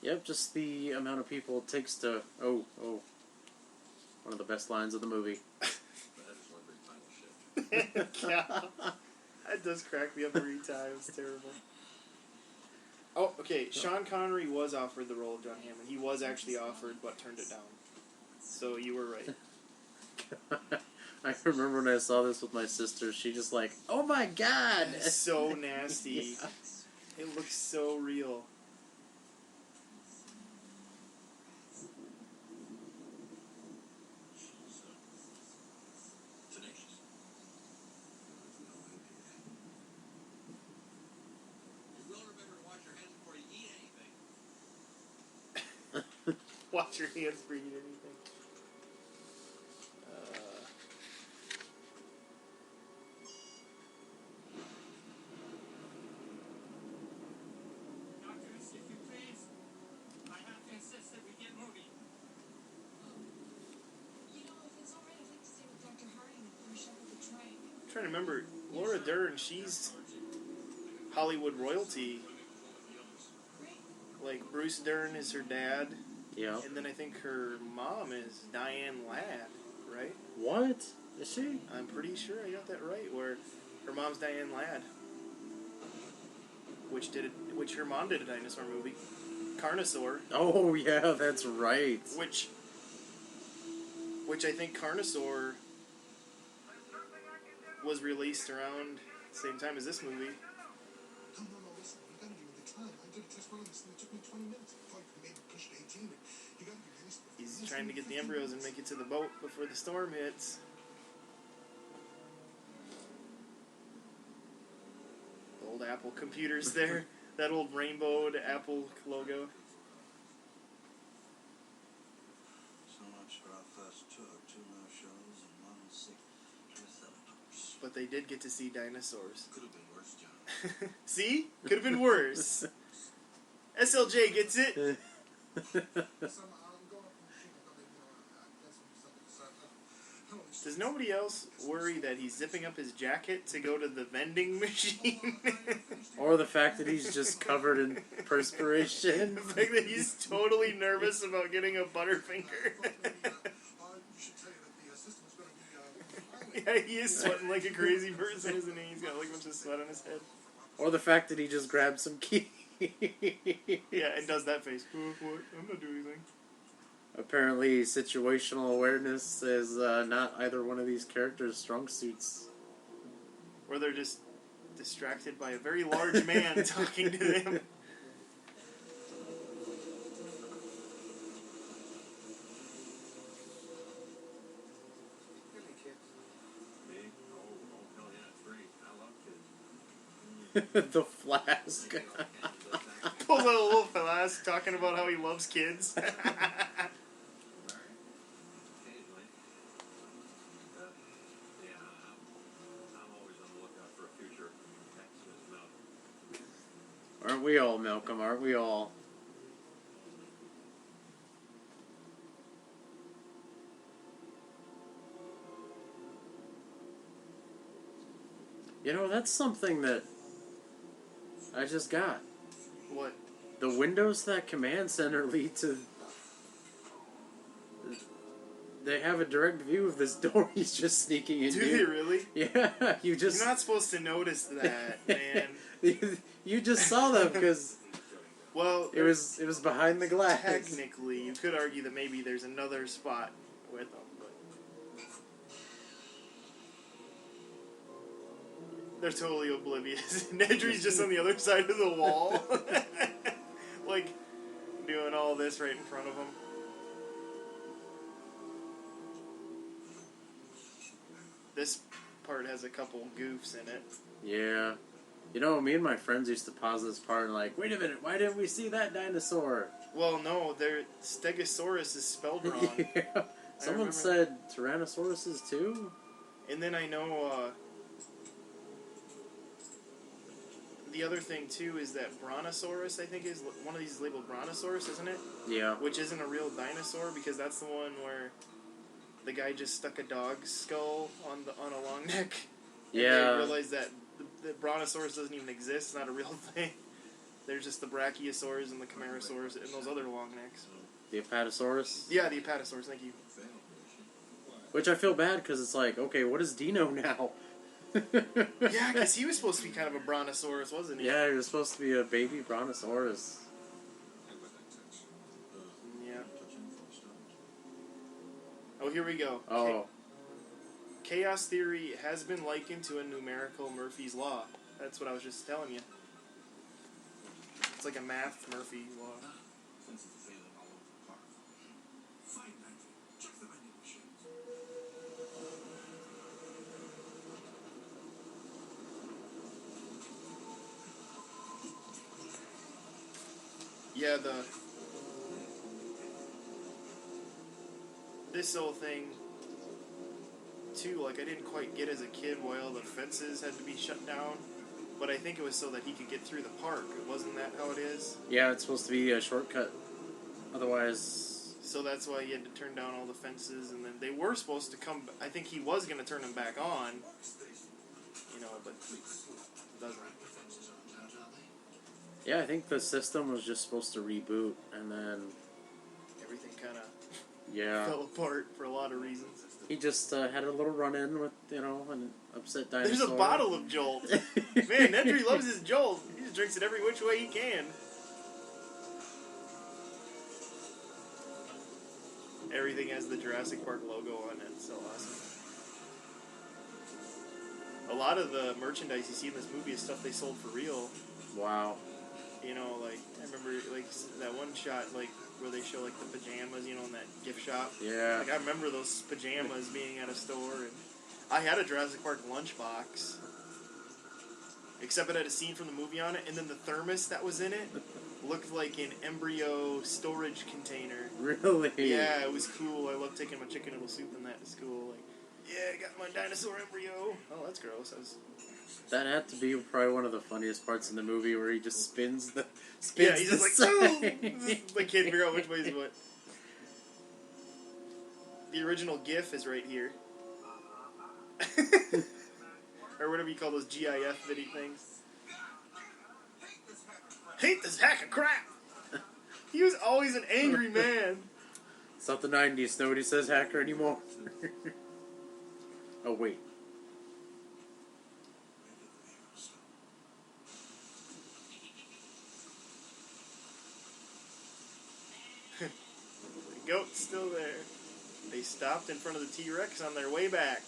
Yep, just the amount of people it takes to one of the best lines of the movie. That is one big final shift. God, that does crack me up every time. It's terrible. Oh, okay. Sean Connery was offered the role of John Hammond. He was actually offered, but turned it down. So you were right. I remember when I saw this with my sister, she just like, oh my god! It's so nasty. Yeah. It looks so real. Tenacious. You will remember to wash your hands before you eat anything. Watch your hands for eating anything. Doctors, if you please, I have to insist that we get moving. You know, if it's alright, I'd like to stay with Dr. Harding and finish up with the train. I'm trying to remember. Laura Dern, she's Hollywood royalty. Great. Like, Bruce Dern is her dad. Yeah. And then I think her mom is Diane Ladd, right? What? Is she? I'm pretty sure I got that right. Where her mom's Diane Ladd, which her mom did a dinosaur movie, Carnosaur, Oh, yeah, that's right. which I think Carnosaur was released around the same time as this movie. No, listen. You gotta give me the time. I did a test run on this and it took me 20 minutes. I thought you could maybe push it 18, but you gotta be released before He's this. trying to get the embryos and make it to the boat before the storm hits. The old Apple computers there. That old rainbowed Apple logo. So much for our first tour. 2 no-shows and 1 sick Triceratops. But they did get to see dinosaurs. Could have been worse, John. See? Could have been worse. SLJ gets it. I'm going up in the machine. Does nobody else worry that he's zipping up his jacket to go to the vending machine? Or the fact that he's just covered in perspiration. The fact that he's totally nervous about getting a Butterfinger. You should tell you that the system's going to be Yeah, he is sweating like a crazy person, isn't he? He's got like a bunch of sweat on his head. Or the fact that he just grabbed some key. Yeah, and does that face. What? I'm not doing anything. Apparently, situational awareness is not either one of these characters' strong suits. Or they're just distracted by a very large man talking to them. Me? Oh, hell yeah, 3. I love kids. The flask. Pulls out a little flask talking about how he loves kids. Occasionally. Yeah, I'm always on the lookout for a future Xmas milk. Aren't we all, Malcolm? Aren't we all? You know, that's something that I just got. What? The windows to that command center lead to... They have a direct view of this door he's just sneaking into. Do they really? Yeah, you just... You're not supposed to notice that, man. You just saw them because Well, it was behind the glass. technically, you could argue that maybe there's another spot with them, but they're totally oblivious. Nedry's just on the other side of the wall, like doing all this right in front of him. This part has a couple goofs in it. Yeah. You know, me and my friends used to pause this part and like, wait a minute, why didn't we see that dinosaur? Well, no, their Stegosaurus is spelled wrong. Yeah. Someone remember said Tyrannosauruses too? And then I know, the other thing too is that Brontosaurus, I think, is one of these labeled Brontosaurus, isn't it? Yeah. Which isn't a real dinosaur because that's the one where the guy just stuck a dog's skull on a long neck. And Yeah. they realized that the Brontosaurus doesn't even exist. It's not a real thing. There's just the Brachiosaurus and the Camarasaurus and those other long necks. The Apatosaurus? Yeah, the Apatosaurus. Thank you. Which I feel bad because it's like, okay, what is Dino now? Yeah, because he was supposed to be kind of a brontosaurus, wasn't he? Yeah, he was supposed to be a baby brontosaurus. Yeah. Oh, here we go. Oh. Chaos theory has been likened to a numerical Murphy's Law. That's what I was just telling you. It's like a math Murphy Law. Sense of feeling all over the park. Fine, Nightly. Check the vending machines. Yeah, this whole thing too, like, I didn't quite get as a kid why all the fences had to be shut down, but I think it was so that he could get through the park. Wasn't that how it is? Yeah, it's supposed to be a shortcut. Otherwise... So that's why he had to turn down all the fences, and then they were supposed to come... I think he was going to turn them back on, you know, but doesn't. Yeah, I think the system was just supposed to reboot, and then... Everything kind of Yeah. fell apart for a lot of reasons. He just had a little run-in with, you know, an upset dinosaur. There's a bottle of Jolt. Man, Nedry loves his Jolt. He just drinks it every which way he can. Everything has the Jurassic Park logo on it. It's so awesome. A lot of the merchandise you see in this movie is stuff they sold for real. Wow. You know, like, I remember, like, that one shot, like, where they show, like, the pajamas, you know, in that gift shop. Yeah. Like, I remember those pajamas being at a store, and I had a Jurassic Park lunchbox. Except it had a scene from the movie on it, and then the thermos that was in it looked like an embryo storage container. Really? Yeah, it was cool. I loved taking my chicken noodle soup in that to school. Like, yeah, I got my dinosaur embryo. Oh, that's gross. That had to be probably one of the funniest parts in the movie, where he just spins the... Yeah, he's just like, oh! sign. I can't figure out which way is what. The original GIF is right here. Or whatever you call those GIF video things. Hate this hack of crap! He was always an angry man. It's not the 90s. Nobody says hacker anymore. Oh, wait. The goat's still there. They stopped in front of the T-Rex on their way back.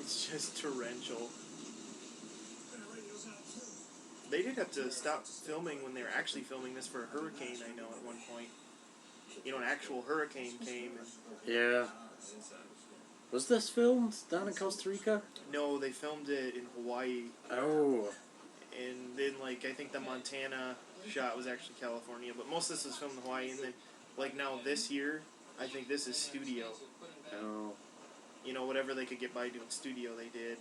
It's just torrential. They did have to stop filming when they were actually filming this for a hurricane, I know, at one point. You know, an actual hurricane came. And Yeah. Was this filmed down in Costa Rica? no, they filmed it in Hawaii. Oh. And then, like, I think the Montana shot was actually California. But most of this was filmed in Hawaii. And then, like, now this year, I think this is studio. Oh. You know, whatever they could get by doing studio, they did.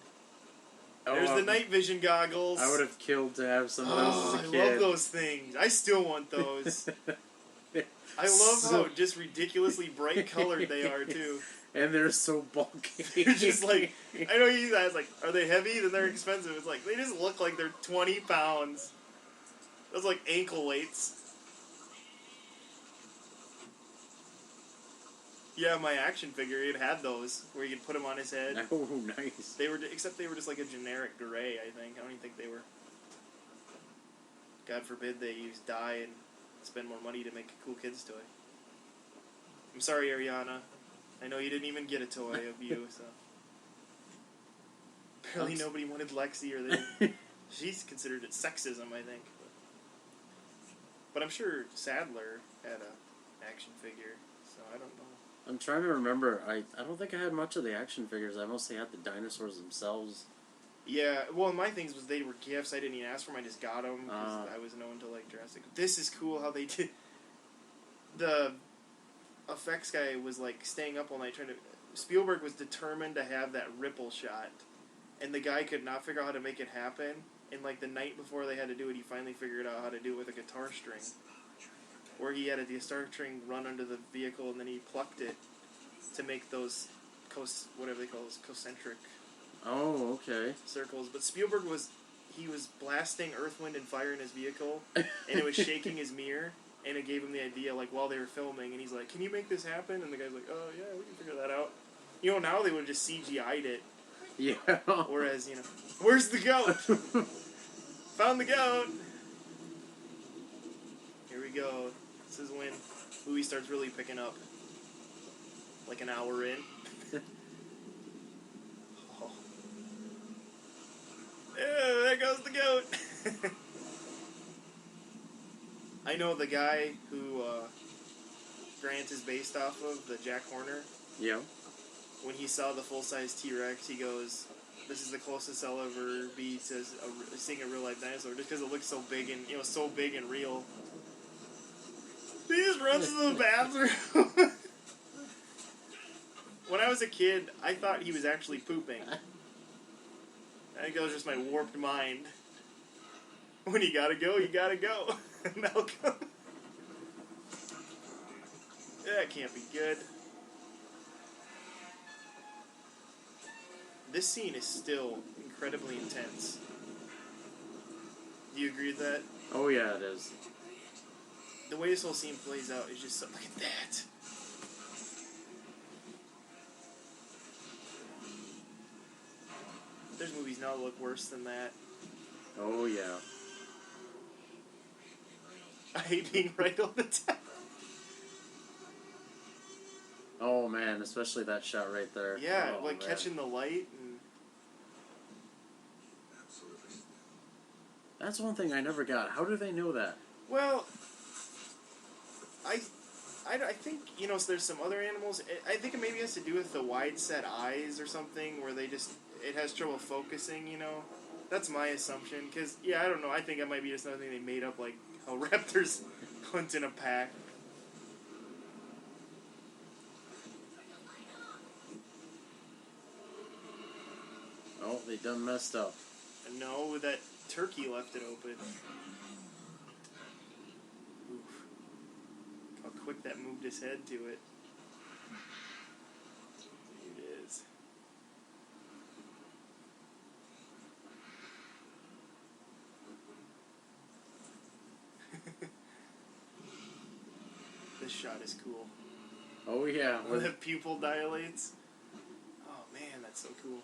Oh, There's the night vision goggles. I would have killed to have some of those as a kid. I love those things. I still want those. I love how just ridiculously bright colored they are, too. And they're so bulky. They're just like, I know you guys, like, are they heavy? Then they're expensive. It's like, they just look like they're 20 pounds. Those like ankle weights. Yeah, my action figure, it had those, where you could put them on his head. Oh, nice. They were, except they were just like a generic gray, I think. I don't even think they were. God forbid they use dye and spend more money to make a cool kid's toy. I'm sorry, Ariana. I know you didn't even get a toy of you, so. Apparently nobody wanted Lexi, or they. She's considered it sexism, I think. But I'm sure Sadler had a action figure, so I don't know. I'm trying to remember. I don't think I had much of the action figures. I mostly had the dinosaurs themselves. Yeah, well, my things was they were gifts. I didn't even ask for them. I just got them because I was known to like Jurassic. This is cool how they did. The effects guy was like staying up all night trying to. Spielberg was determined to have that ripple shot, and the guy could not figure out how to make it happen. And like the night before they had to do it, he finally figured out how to do it with a guitar string, where he had a guitar string run under the vehicle, and then he plucked it to make those whatever they call those concentric. Oh, okay. Circles. But Spielberg was blasting Earth, Wind, and Fire in his vehicle, and it was shaking his mirror, and it gave him the idea, like, while they were filming, and he's like, can you make this happen? And the guy's like, oh, yeah, we can figure that out. You know, now they would have just CGI'd it. Yeah. Whereas, you know, where's the goat? Found the goat! Here we go. This is when the movie starts really picking up. Like an hour in. Oh. Ew, there goes the goat! I know the guy who Grant is based off of, the Jack Horner. Yeah. When he saw the full-size T-Rex, he goes, this is the closest I'll ever be to seeing a real-life dinosaur, just because it looks so big and, you know, so big and real. He just runs to the bathroom. When I was a kid, I thought he was actually pooping. I think that was just my warped mind. When you gotta go, you gotta go. Malcolm. That can't be good. This scene is still incredibly intense. Do you agree with that? Oh yeah, it is. The way this whole scene plays out is just so... Look at that! There's movies now that look worse than that. Oh yeah. I hate being right all the time. Oh man, especially that shot right there. Yeah, oh, like man. catching the light and... Absolutely. That's one thing I never got. How do they know that? Well, I think, you know, so there's some other animals. I think it maybe has to do with the wide set eyes or something, where they just, it has trouble focusing, you know? That's my assumption, because, yeah, I don't know, I think it might be just another thing they made up, like how raptors hunt in a pack. Oh, they done messed up. No, that turkey left it open. Oof. How quick that moved his head to it. It is. This shot is cool. Oh yeah. When the pupil dilates. Oh man, that's so cool.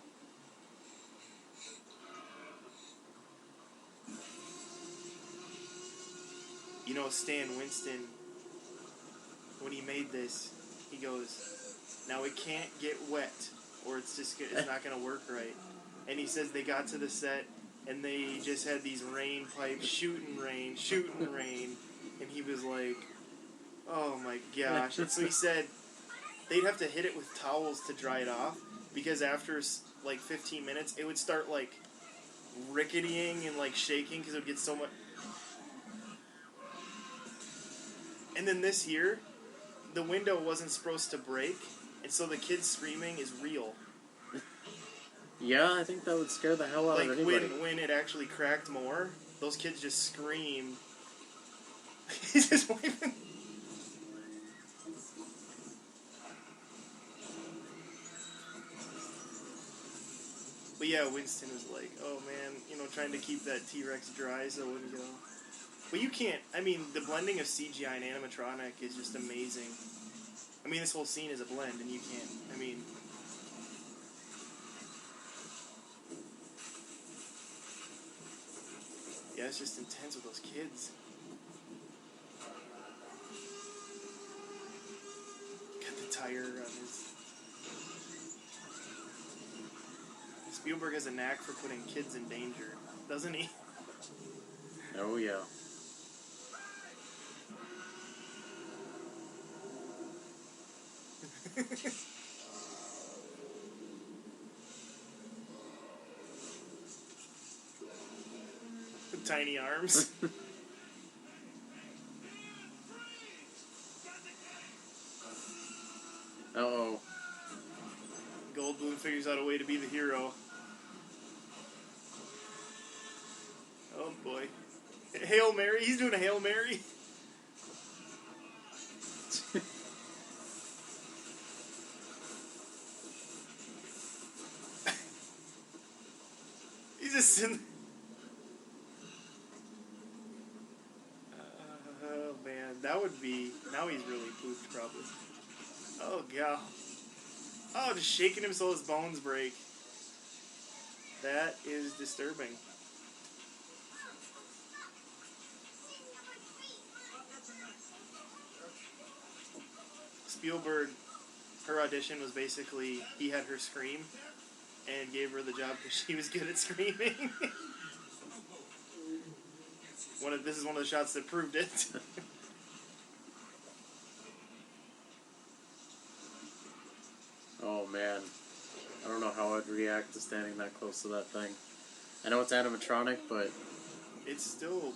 You know, Stan Winston, when he made this, he goes, now it can't get wet, or it's not going to work right. And he says they got to the set, and they just had these rain pipes shooting rain, and he was like, oh my gosh. And so he said they'd have to hit it with towels to dry it off, because after like 15 minutes, it would start like ricketying and like shaking, because it would get so much... And then this here, the window wasn't supposed to break, and so the kid screaming is real. Yeah, I think that would scare the hell out Like of anybody. when it actually cracked more, those kids just scream. He's just waving. But yeah, Winston was like, oh man, you know, trying to keep that T-Rex dry so it wouldn't go. But you can't, I mean, the blending of CGI and animatronic is just amazing. I mean, this whole scene is a blend, and you can't, I mean... Yeah, it's just intense with those kids. Got the tire on his... Spielberg has a knack for putting kids in danger, doesn't he? Oh yeah. Tiny arms. Uh-oh. Goldblum figures out a way to be the hero. Oh boy. Hail Mary? He's doing a Hail Mary? He's just sitting... Oh man, that be. Now he's really pooped, probably. Oh, God. Oh, just shaking him so his bones break. That is disturbing. Spielberg, her audition was basically he had her scream and gave her the job because she was good at screaming. This is one of the shots that proved it. Oh man, I don't know how I'd react to standing that close to that thing. I know it's animatronic, but It's still...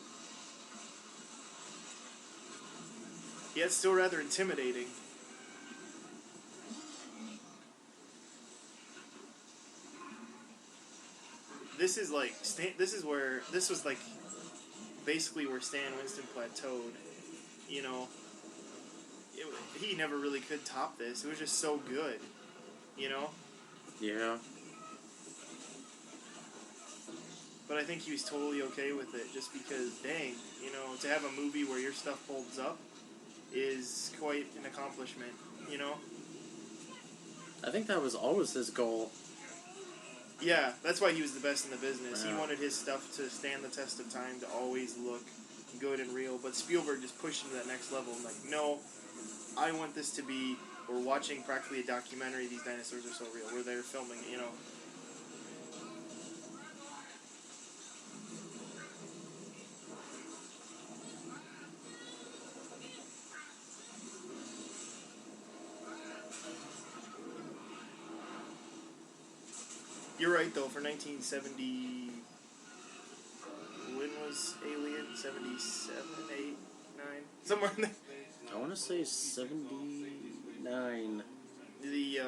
Yeah, it's still rather intimidating. This is like... This was like... Basically where Stan Winston plateaued. You know... He never really could top this. It was just so good. You know? yeah. But I think he was totally okay with it, just because, dang, you know, to have a movie where your stuff holds up is quite an accomplishment, you know? I think that was always his goal. Yeah, that's why he was the best in the business. Yeah. He wanted his stuff to stand the test of time, to always look good and real, but Spielberg just pushed him to that next level. I'm like, no, I want this to be, we're watching practically a documentary, these dinosaurs are so real, we're there filming it, you know? You're right, though, for 1970... When was Alien? 77, 8, 9? Somewhere in there. I want to say 79. The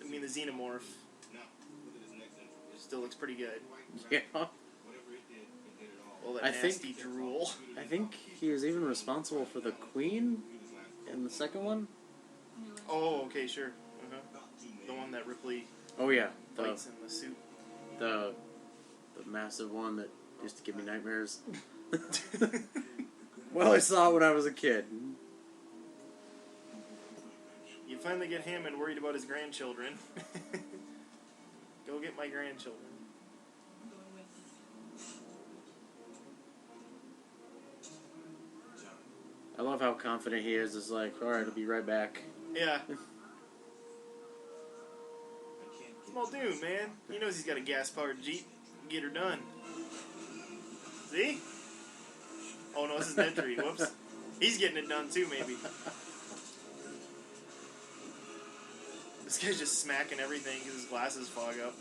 Xenomorph still looks pretty good. Yeah. All that I nasty drool. I think he was even responsible for the Queen in the second one. Oh, okay, sure. Uh-huh. The one that Ripley Oh yeah, fights in the suit. the massive one that used to give me nightmares. Well, I saw it when I was a kid. You finally get Hammond worried about his grandchildren. Go get my grandchildren. I love how confident he is. It's like, alright, I'll be right back. Yeah. Small dude, man. He knows he's got a gas-powered Jeep. Get her done. See? Oh no, this is Nedry. Whoops. He's getting it done too, maybe. This guy's just smacking everything because his glasses fog up.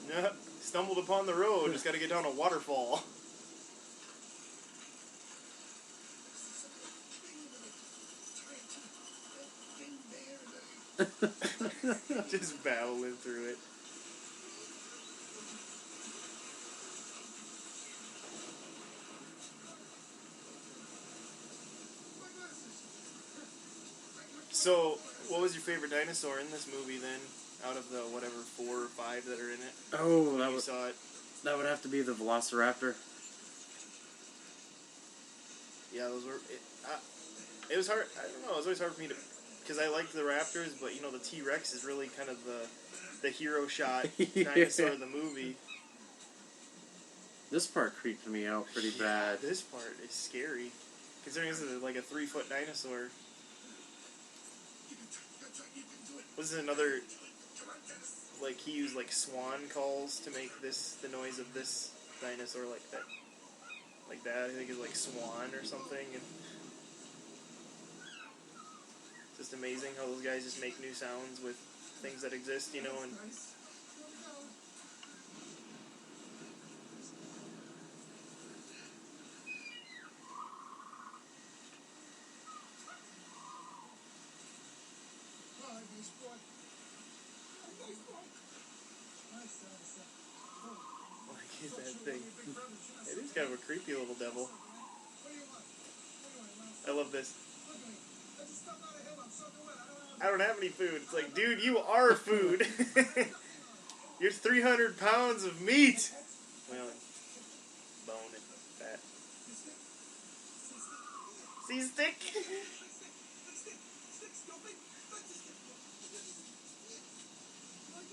Yeah, stumbled upon the road. Just got to get down a waterfall. Just battling through it. So, what was your favorite dinosaur in this movie then? Out of the whatever 4 or 5 that are in it? Oh, When you saw it. that would have to be the Velociraptor. Yeah, those were. It was hard. I don't know. It was always hard for me to, because I liked the Raptors, but you know the T-Rex is really kind of the hero shot dinosaur of the movie. This part creeped me out pretty bad. This part is scary, considering this is like a 3-foot dinosaur. Was this another? Like he used like swan calls to make the noise of this dinosaur like that. Like that, I think it's like swan or something. And just amazing how those guys just make new sounds with things that exist, you know. And like is that thing? It is kind of a creepy little devil. I love this. Look at me. I just stepped out of hill. I'm soaking wet. I don't have any food. It's like, dude, you are food. You're 300 pounds of meat. Well, bone and fat. See stick?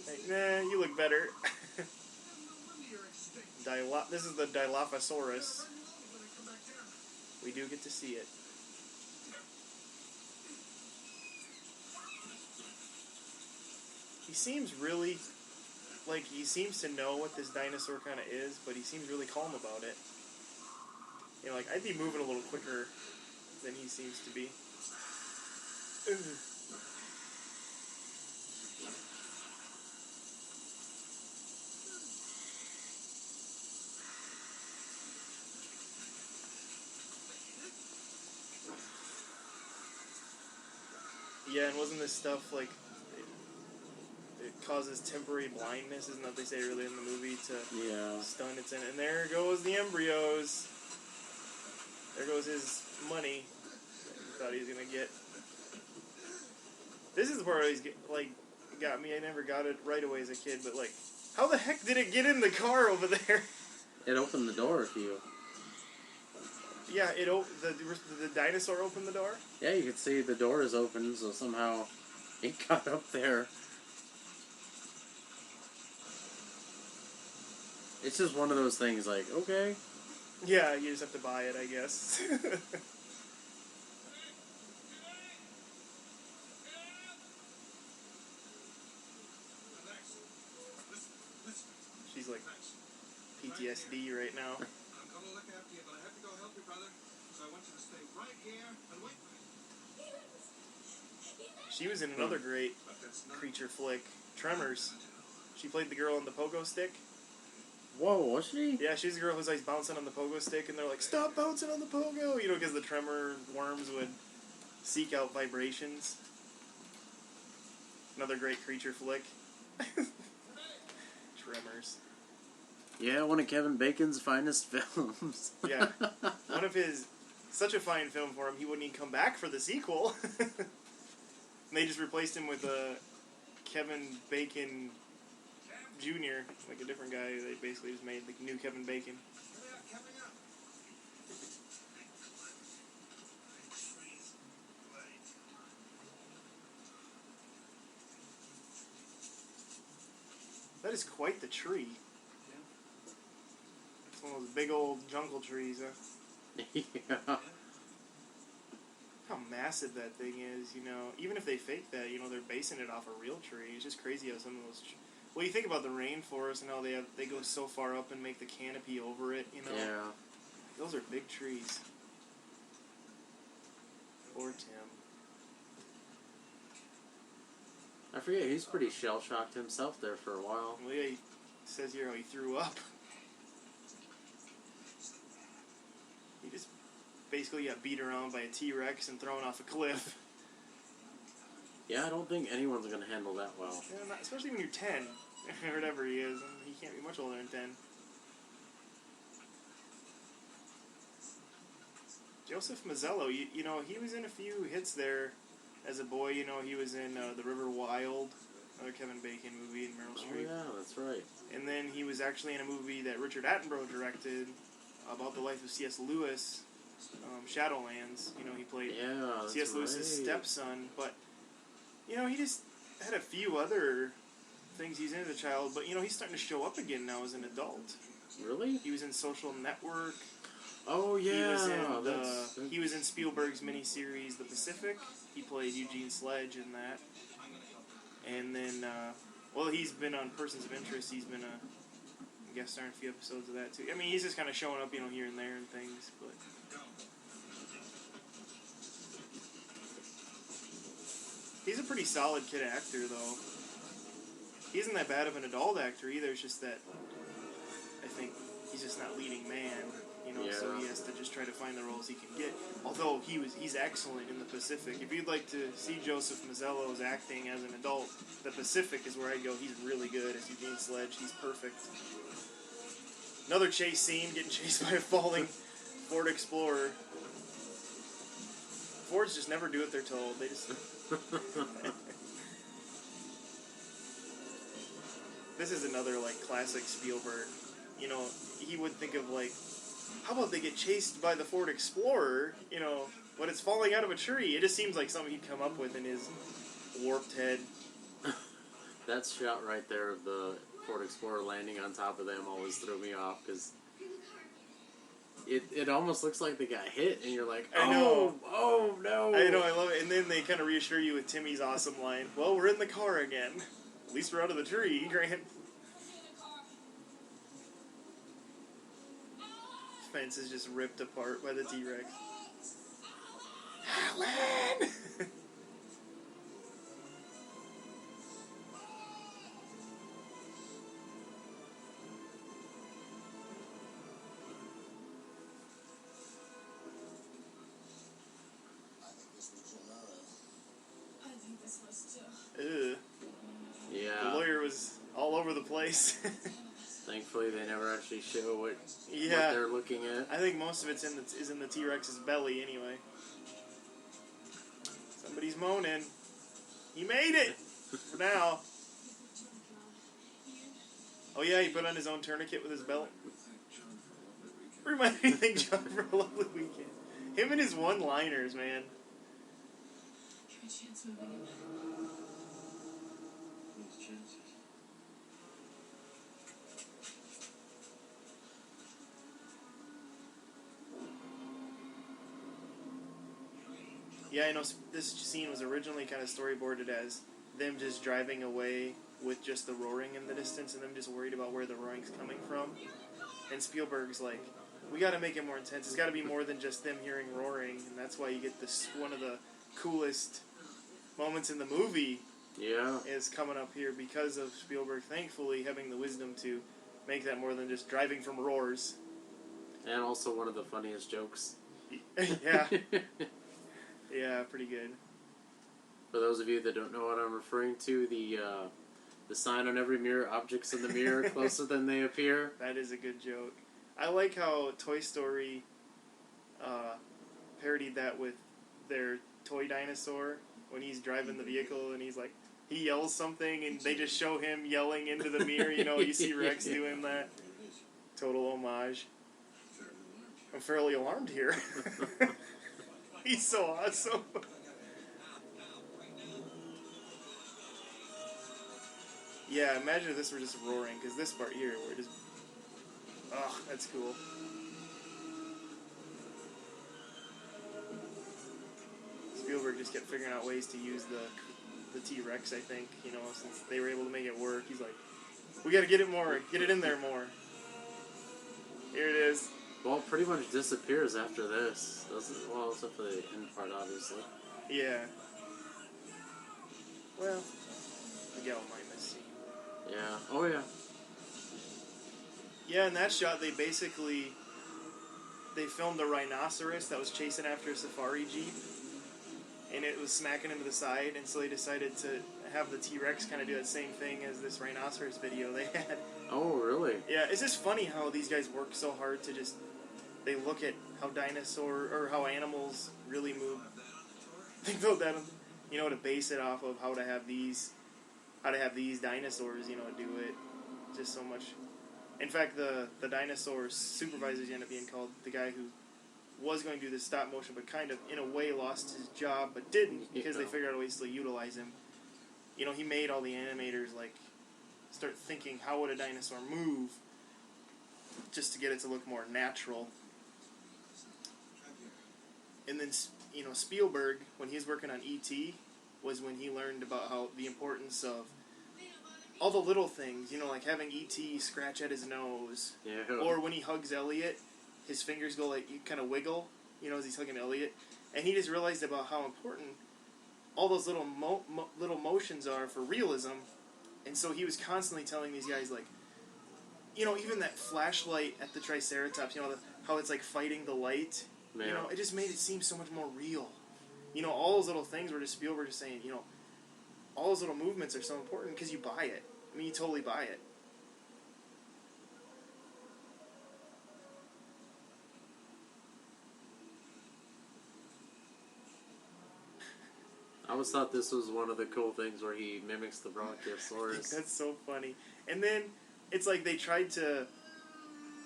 Like, nah, you look better. This is the Dilophosaurus. We do get to see it. He seems really, like, he seems to know what this dinosaur kind of is, but he seems really calm about it. You know, like, I'd be moving a little quicker than he seems to be. Ugh. Yeah, and wasn't this stuff, like, it causes temporary blindness, isn't that what they say earlier in the movie, to stun its in? And there goes the embryos. There goes his money that he thought he was going to get. This is the part where he's, like, got me. I never got it right away as a kid, but, like, how the heck did it get in the car over there? It opened the door to you. Yeah, the dinosaur opened the door? Yeah, you could see the door is open, so somehow it got up there. It's just one of those things, like, okay. Yeah, you just have to buy it, I guess. She's like PTSD right now. I'm gonna look after you, but I have to go help your brother. So I want you to stay right here and wait for me. She was in another great creature flick, Tremors. She played the girl on the pogo stick. Whoa, was she? Yeah, she's the girl who's like bouncing on the pogo stick, and they're like, "Stop bouncing on the pogo!" You know, because the tremor worms would seek out vibrations. Another great creature flick. Tremors. Yeah, one of Kevin Bacon's finest films. Yeah, one of his, such a fine film for him. He wouldn't even come back for the sequel. And they just replaced him with Kevin Bacon Jr., like a different guy. They basically just made the new Kevin Bacon. That is quite the tree. It's one of those big old jungle trees, huh? Yeah. How massive that thing is, you know. Even if they fake that, you know, they're basing it off a real tree. It's just crazy how some of those... Well, you think about the rainforest and how they go so far up and make the canopy over it, you know. Yeah. Those are big trees. Poor Tim. I forget, he's pretty shell-shocked himself there for a while. Well, yeah, he says here how he threw up. He just basically got beat around by a T-Rex and thrown off a cliff. Yeah, I don't think anyone's going to handle that well. Yeah, especially when you're 10, or whatever he is. He can't be much older than 10. Joseph Mazzello, you know, he was in a few hits there as a boy. You know, he was in The River Wild, another Kevin Bacon movie, and Meryl Streep. Oh, yeah, that's right. And then he was actually in a movie that Richard Attenborough directed about the life of C.S. Lewis, Shadowlands. You know, he played C.S. Lewis's stepson. But, you know, he just had a few other things he's in as a child. But, you know, he's starting to show up again now as an adult. Really? He was in Social Network. Oh, yeah. He was in Spielberg's miniseries The Pacific. He played Eugene Sledge in that. And then, well, he's been on Persons of Interest. He's been a guest star in a few episodes of that, too. I mean, he's just kind of showing up, you know, here and there and things, but... He's a pretty solid kid actor, though. He isn't that bad of an adult actor, either. It's just that I think he's just not leading man, you know, so he has to just try to find the roles he can get. Although he's excellent in The Pacific. If you'd like to see Joseph Mazzello's acting as an adult, The Pacific is where I'd go. He's really good as Eugene Sledge. He's perfect. Another chase scene, getting chased by a falling Ford Explorer. Fords just never do what they're told. They just. This is another like classic Spielberg. You know, he would think of like, how about they get chased by the Ford Explorer? You know, when it's falling out of a tree. It just seems like something he'd come up with in his warped head. That shot right there of the Ford Explorer landing on top of them always threw me off because it almost looks like they got hit, and you're like, I know. Oh no. I know, I love it. And then they kind of reassure you with Timmy's awesome line. Well, we're in the car again. At least we're out of the tree, Grant. Fence is just ripped apart by the T-Rex. Alan! I think this was too. Ugh. The Yeah. lawyer was all over the place. Thankfully, they never actually show what Yeah. they're looking at. I think most of it's in the T-Rex's belly anyway. Somebody's moaning. He made it! For now. Oh yeah, he put on his own tourniquet with his belt. Remind me to thank John for a lovely weekend. Him and his one-liners, man. Give me a chance moving in. These chances. Yeah, I know this scene was originally kind of storyboarded as them just driving away with just the roaring in the distance and them just worried about where the roaring's coming from. And Spielberg's like, we gotta make it more intense. It's gotta be more than just them hearing roaring. And that's why you get this, one of the coolest moments in the movie Yeah. is coming up here because of Spielberg, thankfully, having the wisdom to make that more than just driving from roars. And also one of the funniest jokes. Yeah. Yeah, pretty good. For those of you that don't know what I'm referring to, the sign on every mirror, objects in the mirror closer than they appear. That is a good joke. I like how Toy Story parodied that with their toy dinosaur when he's driving the vehicle and he's like, he yells something and they just show him yelling into the mirror. You know, you see Rex doing that. Total homage. I'm fairly alarmed here. He's so awesome. Yeah, imagine if this were just roaring, because this part here, where it just... Oh, that's cool. Spielberg just kept figuring out ways to use the T-Rex, I think, you know, since they were able to make it work. He's like, we gotta get it more, get it in there more. Here it is. Well, it pretty much disappears after this. Doesn't, well, except for the end part, obviously. Yeah. Well, the gal might miss scene. Yeah. Oh, yeah. Yeah, in that shot, they basically... They filmed a rhinoceros that was chasing after a safari jeep. And it was smacking into the side, and so they decided to have the T-Rex kind of do that same thing as this rhinoceros video they had. Oh, really? Yeah, it's just funny how these guys work so hard to just... They look at how how animals really move. Think about that, you know, to base it off of how to have these dinosaurs, you know, do it. Just so much. In fact, the dinosaur supervisors end up being called the guy who was going to do the stop motion, but kind of, in a way, lost his job, but didn't, because they figured out ways to utilize him. You know, he made all the animators, like, start thinking, how would a dinosaur move, just to get it to look more natural. And then, you know, Spielberg, when he was working on E.T., was when he learned about how the importance of all the little things, you know, like having E.T. scratch at his nose. Yeah. Or when he hugs Elliot, his fingers go like, you kind of wiggle, you know, as he's hugging Elliot. And he just realized about how important all those little little motions are for realism. And so he was constantly telling these guys, like, you know, even that flashlight at the Triceratops, you know, how it's like fighting the light. Yeah. You know, it just made it seem so much more real. You know, all those little things were just Spielberg just saying, you know, all those little movements are so important because you buy it. I mean, you totally buy it. always thought this was one of the cool things where he mimics the Brachiosaurus. That's so funny. And then it's like they tried to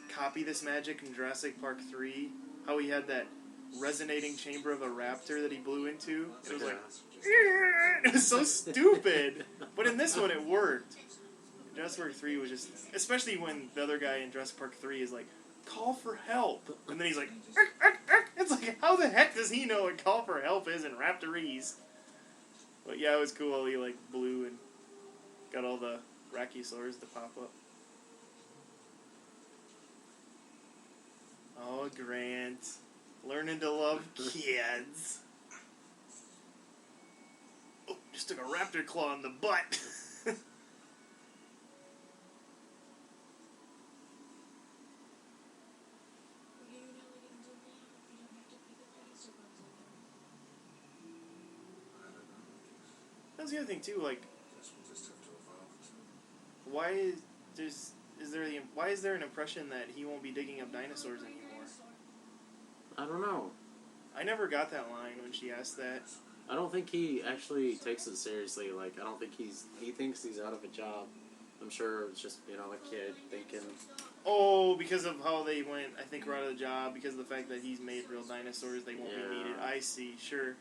copy this magic in Jurassic Park 3. How he had that resonating chamber of a raptor that he blew into. It was like, it was so stupid. But in this one, it worked. Jurassic Park 3 was just, especially when the other guy in Jurassic Park 3 is like, call for help. And then he's like, "Ark, ark, ark." It's like, how the heck does he know what call for help is in Raptorese? But yeah, it was cool. He like blew and got all the Brachiosaurs to pop up. Oh, Grant. Learning to love kids. Oh, just took a raptor claw in the butt. That's the other thing too. Like, why is there an impression that he won't be digging up dinosaurs anymore? I don't know. I never got that line when she asked that. I don't think he actually takes it seriously. Like, I don't think he thinks he's out of a job. I'm sure it's just, a kid thinking. Oh, because of how they went, I think we're out of the job, because of the fact that he's made real dinosaurs, they won't be needed. I see, sure.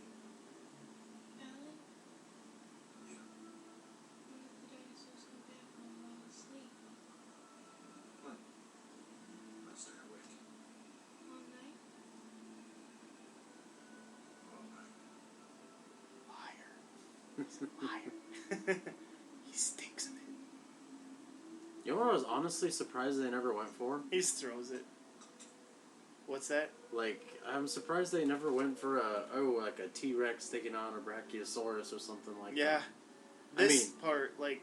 Liar. He stinks of it. You know what I was honestly surprised they never went for? He just throws it. What's that? Like, I'm surprised they never went for like a T-Rex taking on a Brachiosaurus or something like that. This part, like,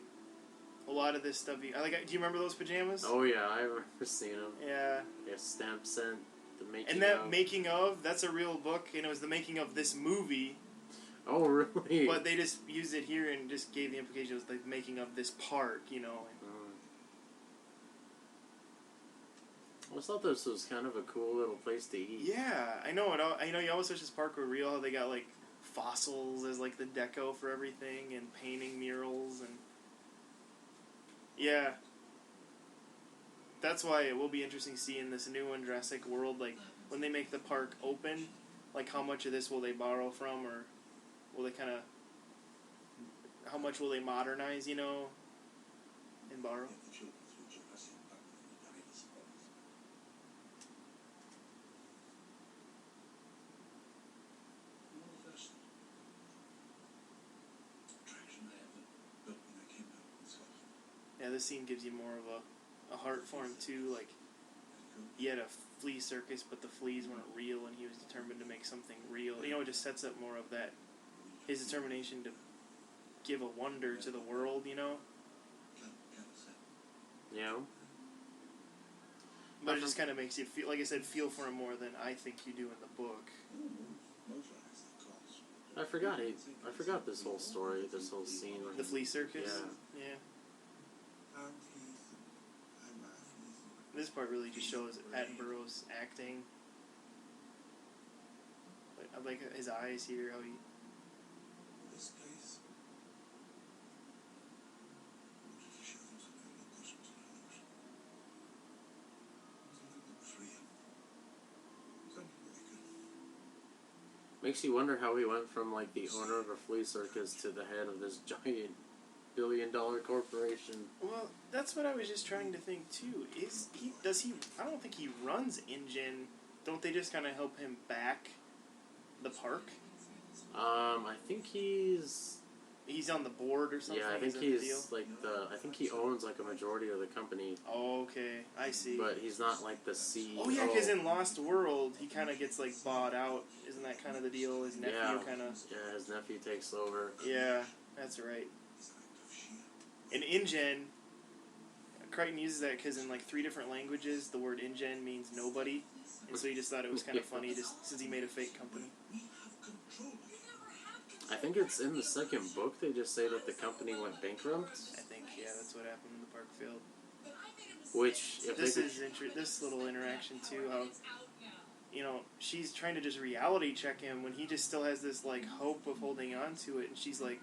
a lot of this stuff, do you remember those pajamas? Oh yeah, I remember seeing them. Yeah. Yeah, Stamp Scent, the making and that making of, that's a real book, and it was the making of this movie. Oh, really? But they just used it here and just gave the implication it was the making of this park, I always thought this was kind of a cool little place to eat. Yeah, I know it. I know you always wish this park were real. How they got like fossils as like the deco for everything and painting murals and yeah. That's why it will be interesting to see in this new one, Jurassic World, like when they make the park open, like how much of this will they borrow from, or will they kind of, how much will they modernize, and borrow? Yeah, this scene gives you more of a heart for him too. Like, he had a flea circus, but the fleas weren't real, and he was determined to make something real. It just sets up more of that, his determination to give a wonder to the world. Yeah. But it just kind of makes you feel, like I said, feel for him more than I think you do in the book. I forgot this whole story, this whole scene. The flea circus? Yeah. This part really just shows Attenborough's acting. I like his eyes here, how he... This case, Makes you wonder how he went from like the owner of a flea circus to the head of this giant billion-dollar corporation. Well, that's what I was just trying to think too. I don't think he runs InGen. Don't they just kind of help him back the park? I think he's on the board or something. Yeah, I think he's like I think he owns like a majority of the company. Oh, okay, I see. But he's not like the CEO. Oh yeah, because in Lost World he kind of gets like bought out. Isn't that kind of the deal? His nephew kind of. Yeah, his nephew takes over. Yeah, that's right. In InGen, Crichton uses that because in like 3 different languages, the word InGen means nobody, and so he just thought it was kind of funny, just since he made a fake company. I think it's in the second book. They just say that the company went bankrupt. I think that's what happened in the park field. Which if this little interaction too, how you know, she's trying to just reality check him when he just still has this, like, hope of holding on to it. And she's like,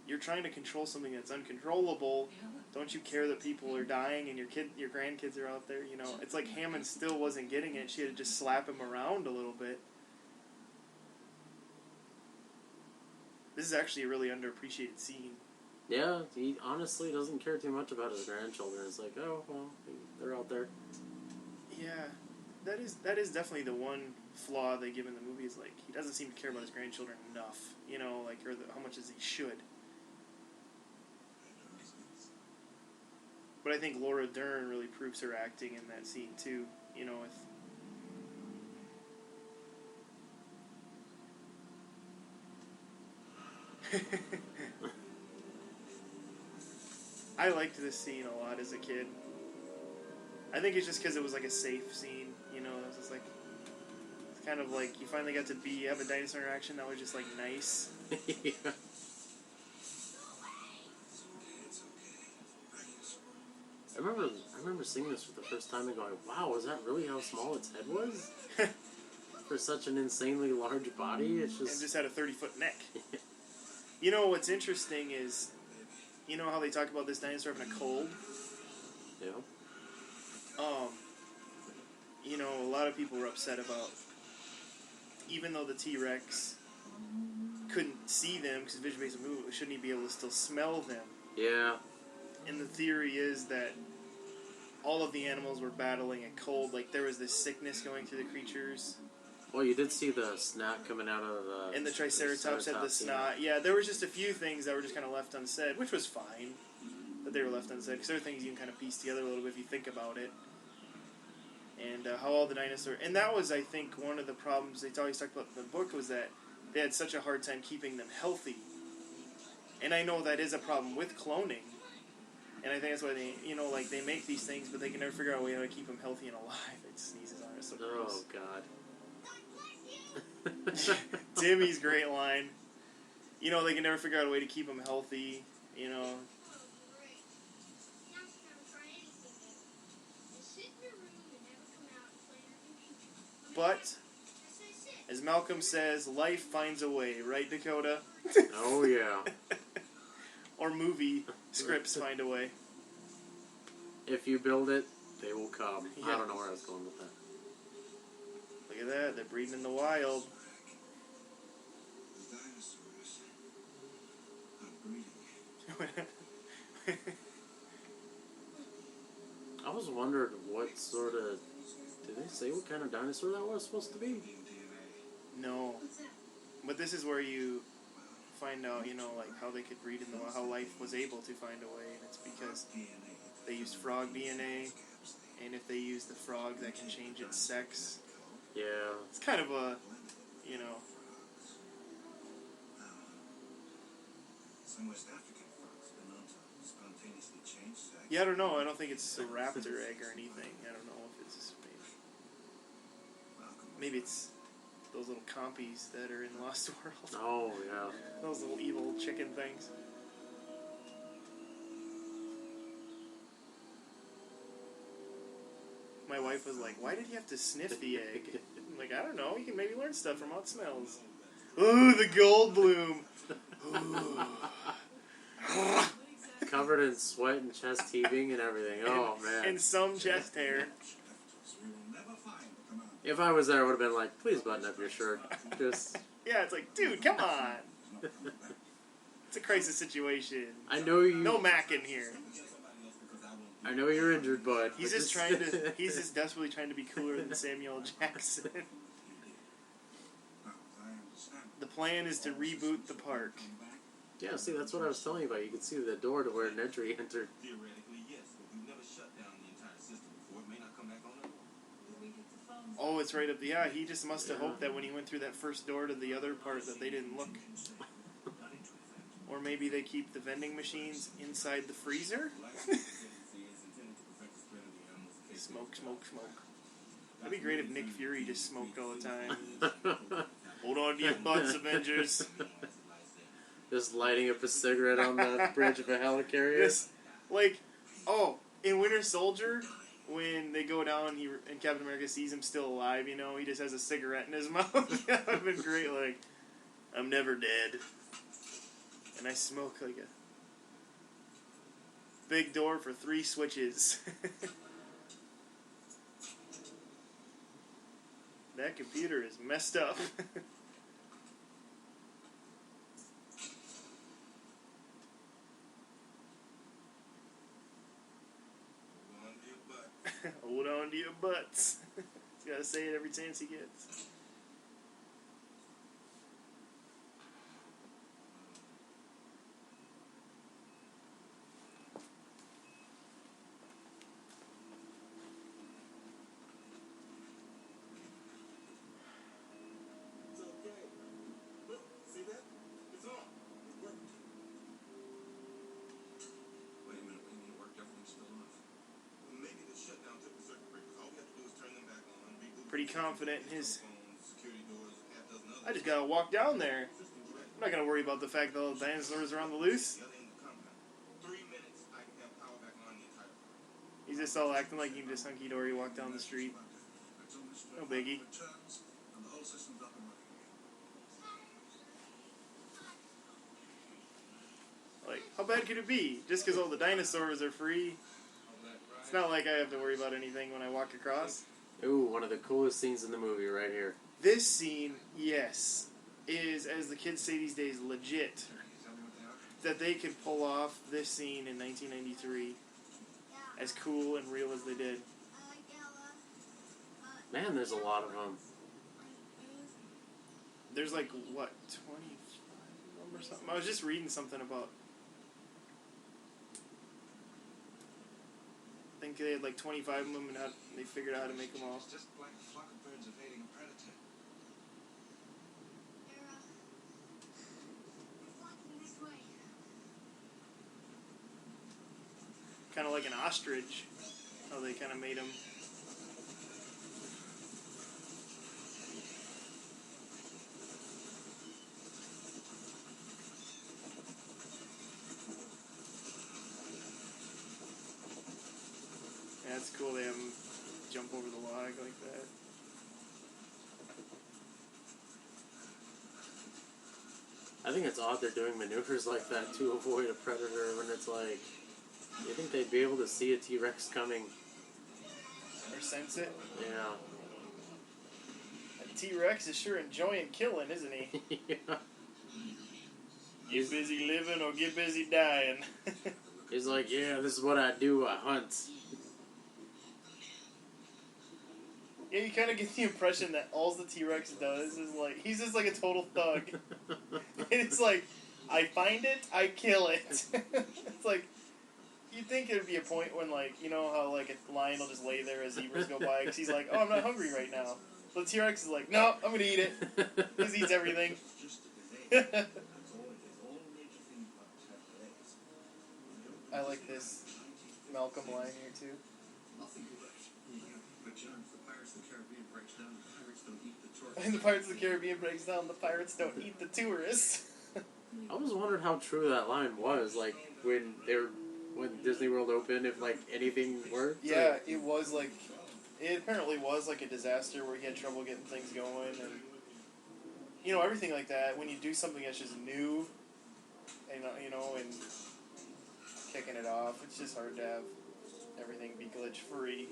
you're trying to control something that's uncontrollable. Don't you care that people are dying and your grandkids are out there? You know, it's like Hammond still wasn't getting it. She had to just slap him around a little bit. This is actually a really underappreciated scene. Yeah, he honestly doesn't care too much about his grandchildren. It's like, oh, well, they're out there. Yeah, that is definitely the one flaw they give in the movie, is like he doesn't seem to care about his grandchildren enough, you know, like, or how much as he should. But I think Laura Dern really proves her acting in that scene too, you know, with I liked this scene a lot as a kid. I think it's just because it was like a safe scene, you know. It was just like, it's kind of like you finally got to have a dinosaur interaction that was just like nice. Yeah. I remember seeing this for the first time and going, wow, is that really how small its head was? For such an insanely large body, it's just... And just had a 30-foot neck. You know, what's interesting is, you know how they talk about this dinosaur having a cold? Yeah. You know, a lot of people were upset about, even though the T-Rex couldn't see them because vision-based movement, shouldn't he be able to still smell them? Yeah. And the theory is that all of the animals were battling a cold, like there was this sickness going through the creatures. Well, you did see the snot coming out of the... And the Triceratops had the snot. Yeah, there was just a few things that were just kind of left unsaid, which was fine that they were left unsaid, because there are things you can kind of piece together a little bit if you think about it. And how all the dinosaurs... And that was, I think, one of the problems they always talked about in the book, was that they had such a hard time keeping them healthy. And I know that is a problem with cloning. And I think that's why they, you know, like, they make these things, but they can never figure out a way how to keep them healthy and alive. It sneezes on it, so gross. Oh, God. Timmy's great line. You know, they can never figure out a way to keep them healthy, you know. But, as Malcolm says, life finds a way, right, Dakota? Oh, yeah. Or movie scripts find a way. If you build it, they will come. Yeah. I don't know where I was going with that. Look at that, they're breeding in the wild. The dinosaurs are breeding. I was wondering what sort of... Did they say what kind of dinosaur that was supposed to be? No. But this is where you find out, you know, like how they could breed in the wild, how life was able to find a way, and it's because they used frog DNA, and if they use the frog, that can change its sex. Yeah. It's kind of a, you know... Some West African frogs have been known to spontaneously change sex. Yeah, I don't know. I don't think it's a raptor egg or anything. I don't know if it's... Maybe it's those little compies that are in Lost World. Oh, yeah. Those little evil chicken things. My wife was like, why did he have to sniff the egg? I'm like, I don't know. You can maybe learn stuff from how it smells. Ooh, the gold bloom. Ooh. Covered in sweat and chest heaving and everything. Oh, man. And some chest hair. If I was there, I would have been like, please button up your shirt. Just... Yeah, it's like, dude, come on. It's a crisis situation. I know you... No Mac in here. I know you're injured, bud. He's just trying to... He's just desperately trying to be cooler than Samuel Jackson. The plan is to reboot the park. Yeah, see, that's what I was telling you about. You could see the door to where an entry entered. Theoretically, yes, but we've never shut down the entire system before. It may not come back on. Oh, it's right up the... Yeah, he just must have hoped that when he went through that first door to the other part that they didn't look. Or maybe they keep the vending machines inside the freezer? Smoke, smoke, smoke. That'd be great if Nick Fury just smoked all the time. Hold on to your butts, Avengers. Just lighting up a cigarette on the bridge of a helicarrier. Yes. Like, oh, in Winter Soldier, when they go down, and Captain America sees him still alive. You know, he just has a cigarette in his mouth. That would have been great. Like, I'm never dead, and I smoke like a big door for 3 switches. That computer is messed up. Hold on to your butts. He's got to say it every chance he gets. It's okay. Look, see that? It's on. It's working. Wait a minute, what do you mean work definitely still off? Well, maybe the shutdown took the circuit breakers. All we have to do is turn them back on, reboot. Pretty confident in his... Phones, security doors, half dozen I others. just gotta walk down there. System's ready. I'm not gonna worry about the fact that all the dinosaurs are on the loose. The other end of the compound. 3 minutes, I can have power back on the entire park. He's just all acting like he can just hunky-dory walk down the street. No biggie. And the whole system's up and running. Like, how bad could it be? Just because all the dinosaurs are free, it's not like I have to worry about anything when I walk across. Ooh, one of the coolest scenes in the movie right here. This scene, yes, is, as the kids say these days, legit. That they could pull off this scene in 1993 as cool and real as they did. Man, there's a lot of them. There's like, what, 25 of them or something? I was just reading something about... I think they had like 25 of them and they figured out how to make them all. It's just like a flock of birds evading a predator. Kind of like an ostrich, how they kind of made them. Yeah, it's cool they have them jump over the log like that. I think it's odd they're doing maneuvers like that to avoid a predator when it's like, you think they'd be able to see a T-Rex coming? Or sense it. Yeah. That T-Rex is sure enjoying killing, isn't he? Yeah. Get busy living or get busy dying. He's like, yeah, this is what I do, I hunt. Yeah, you kind of get the impression that all the T-Rex does is like, he's just like a total thug. And it's like, I find it, I kill it. It's like, you'd think there'd be a point when, like, you know how, like, a lion will just lay there as zebras go by because he's like, oh, I'm not hungry right now. But the T-Rex is like, no, I'm gonna eat it. He just eats everything. I like this Malcolm line here, too. But John, if the Pirates of the Caribbean breaks down, the pirates don't eat the tourists. And the Pirates of the Caribbean breaks down, the pirates don't eat the tourists. I was wondering how true that line was, like, when Disney World opened, if, like, anything worked. Yeah, Like, it was like, it apparently was like a disaster where he had trouble getting things going, and, you know, everything like that, when you do something that's just new, and, you know, and kicking it off, it's just hard to have everything be glitch-free.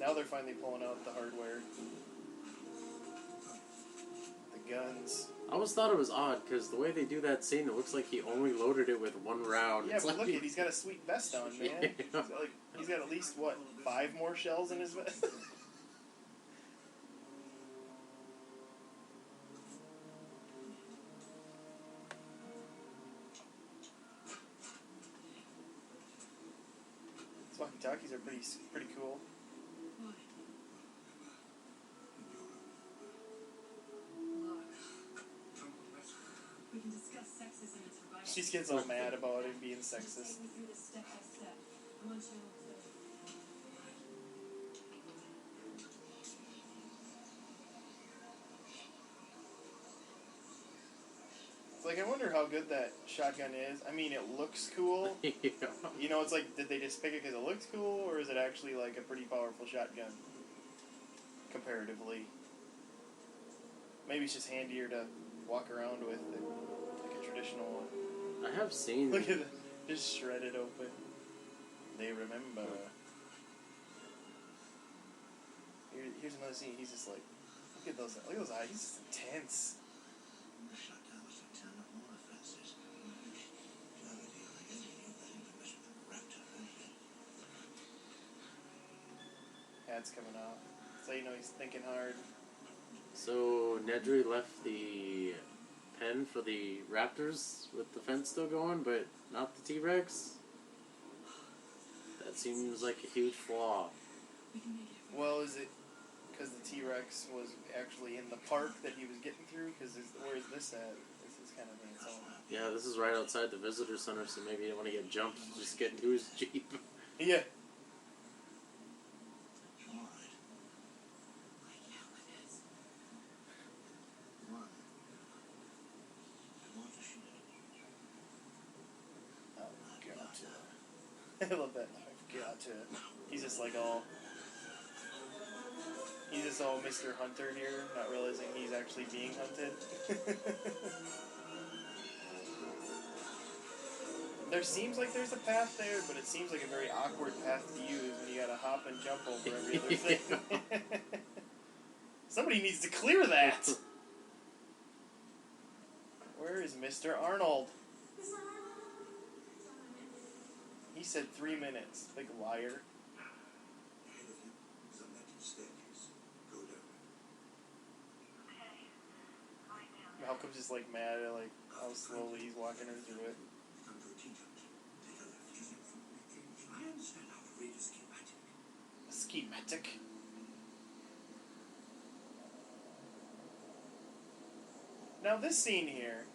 Now they're finally pulling out the hardware. The guns. I always thought it was odd, because the way they do that scene, it looks like he only loaded it with one round. Yeah, It's but like look at, he's got a sweet vest on, man. Yeah. He's got at least, what, 5 more shells in his vest? These walkie-talkies are pretty cool. We can discuss sexism and survival. She gets all mad about it being sexist. Take me through this step by step. I want you to know clearly. It's Like, I wonder how good that shotgun is. I mean, it looks cool. Yeah. You know, it's like, did they just pick it because it looks cool, or is it actually, like, a pretty powerful shotgun? Comparatively. Maybe it's just handier to walk around with than, like, a traditional one. I have seen. Look at it. Just shredded open. They remember. Here's another scene. He's just like, look at those eyes. He's just intense. Shut down the September more offenses. Hat's coming off. So you know he's thinking hard. So Nedry left the pen for the raptors with the fence still going, but not the T-Rex? That seems like a huge flaw. Well, is it because the T-Rex was actually in the park that he was getting through? Because where is this at? This is kind of in its own. Yeah, this is right outside the visitor center, so maybe he didn't want to get jumped, just get into his Jeep. Yeah. I love that. I've got to. He's just like all. He's just all Mr. Hunter here, not realizing he's actually being hunted. There seems like there's a path there, but it seems like a very awkward path to use when you gotta hop and jump over every other thing. Somebody needs to clear that! Where is Mr. Arnold? He said 3 minutes. Big liar. Ahead of you is a metal staircase. Go down. Malcolm's just like mad at like how slowly he's walking her through it. Come to a T-junction. Take a left. I understand how to read a schematic. A schematic. Now this scene here,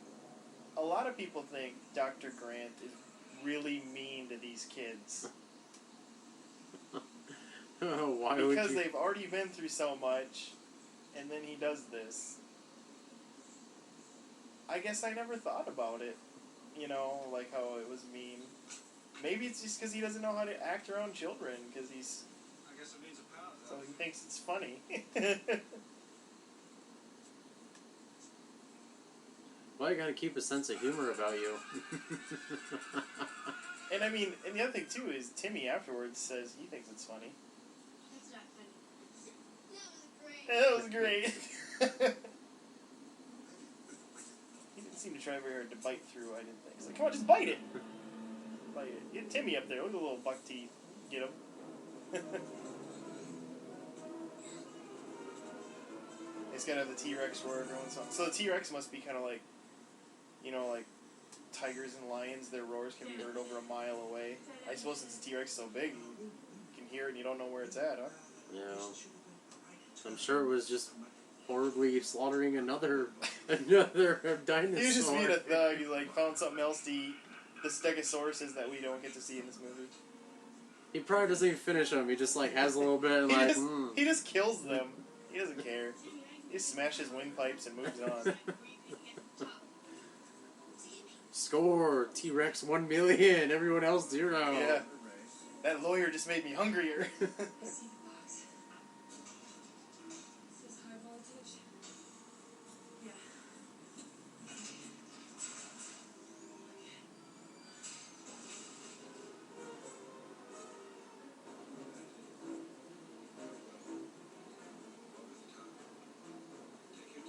a lot of people think Dr. Grant is really mean to these kids. Why would Because you? they've already been through so much, and then he does this. I guess I never thought about it. You know, like how it was mean. Maybe it's just because he doesn't know how to act around children, because he's... I guess it means a pound. So he thinks it's funny. Well, you gotta keep a sense of humor about you. And I mean, and the other thing too is Timmy afterwards says he thinks it's funny. That's not funny. That was great. He didn't seem to try very hard to bite through, I didn't think. He's like, come on, just bite it! Bite it. Get Timmy up there. Look at the little buck teeth. Get him. He's gotta have the T-Rex roar every once in a while. So the T-Rex must be kind of like, you know, like tigers and lions. Their roars can be heard over a mile away. I suppose since the T-Rex is so big, you can hear it and you don't know where it's at, huh? Yeah. I'm sure it was just horribly slaughtering another dinosaur. He was just being a thug. He like found something else to eat. The stegosauruses that we don't get to see in this movie. He probably doesn't even finish them. He just like has a little bit and like. He just kills them. He doesn't care. He just smashes windpipes and moves on. Score! T-Rex 1 million. Everyone else 0. Yeah. That lawyer just made me hungrier. See the box. This is high voltage. Yeah.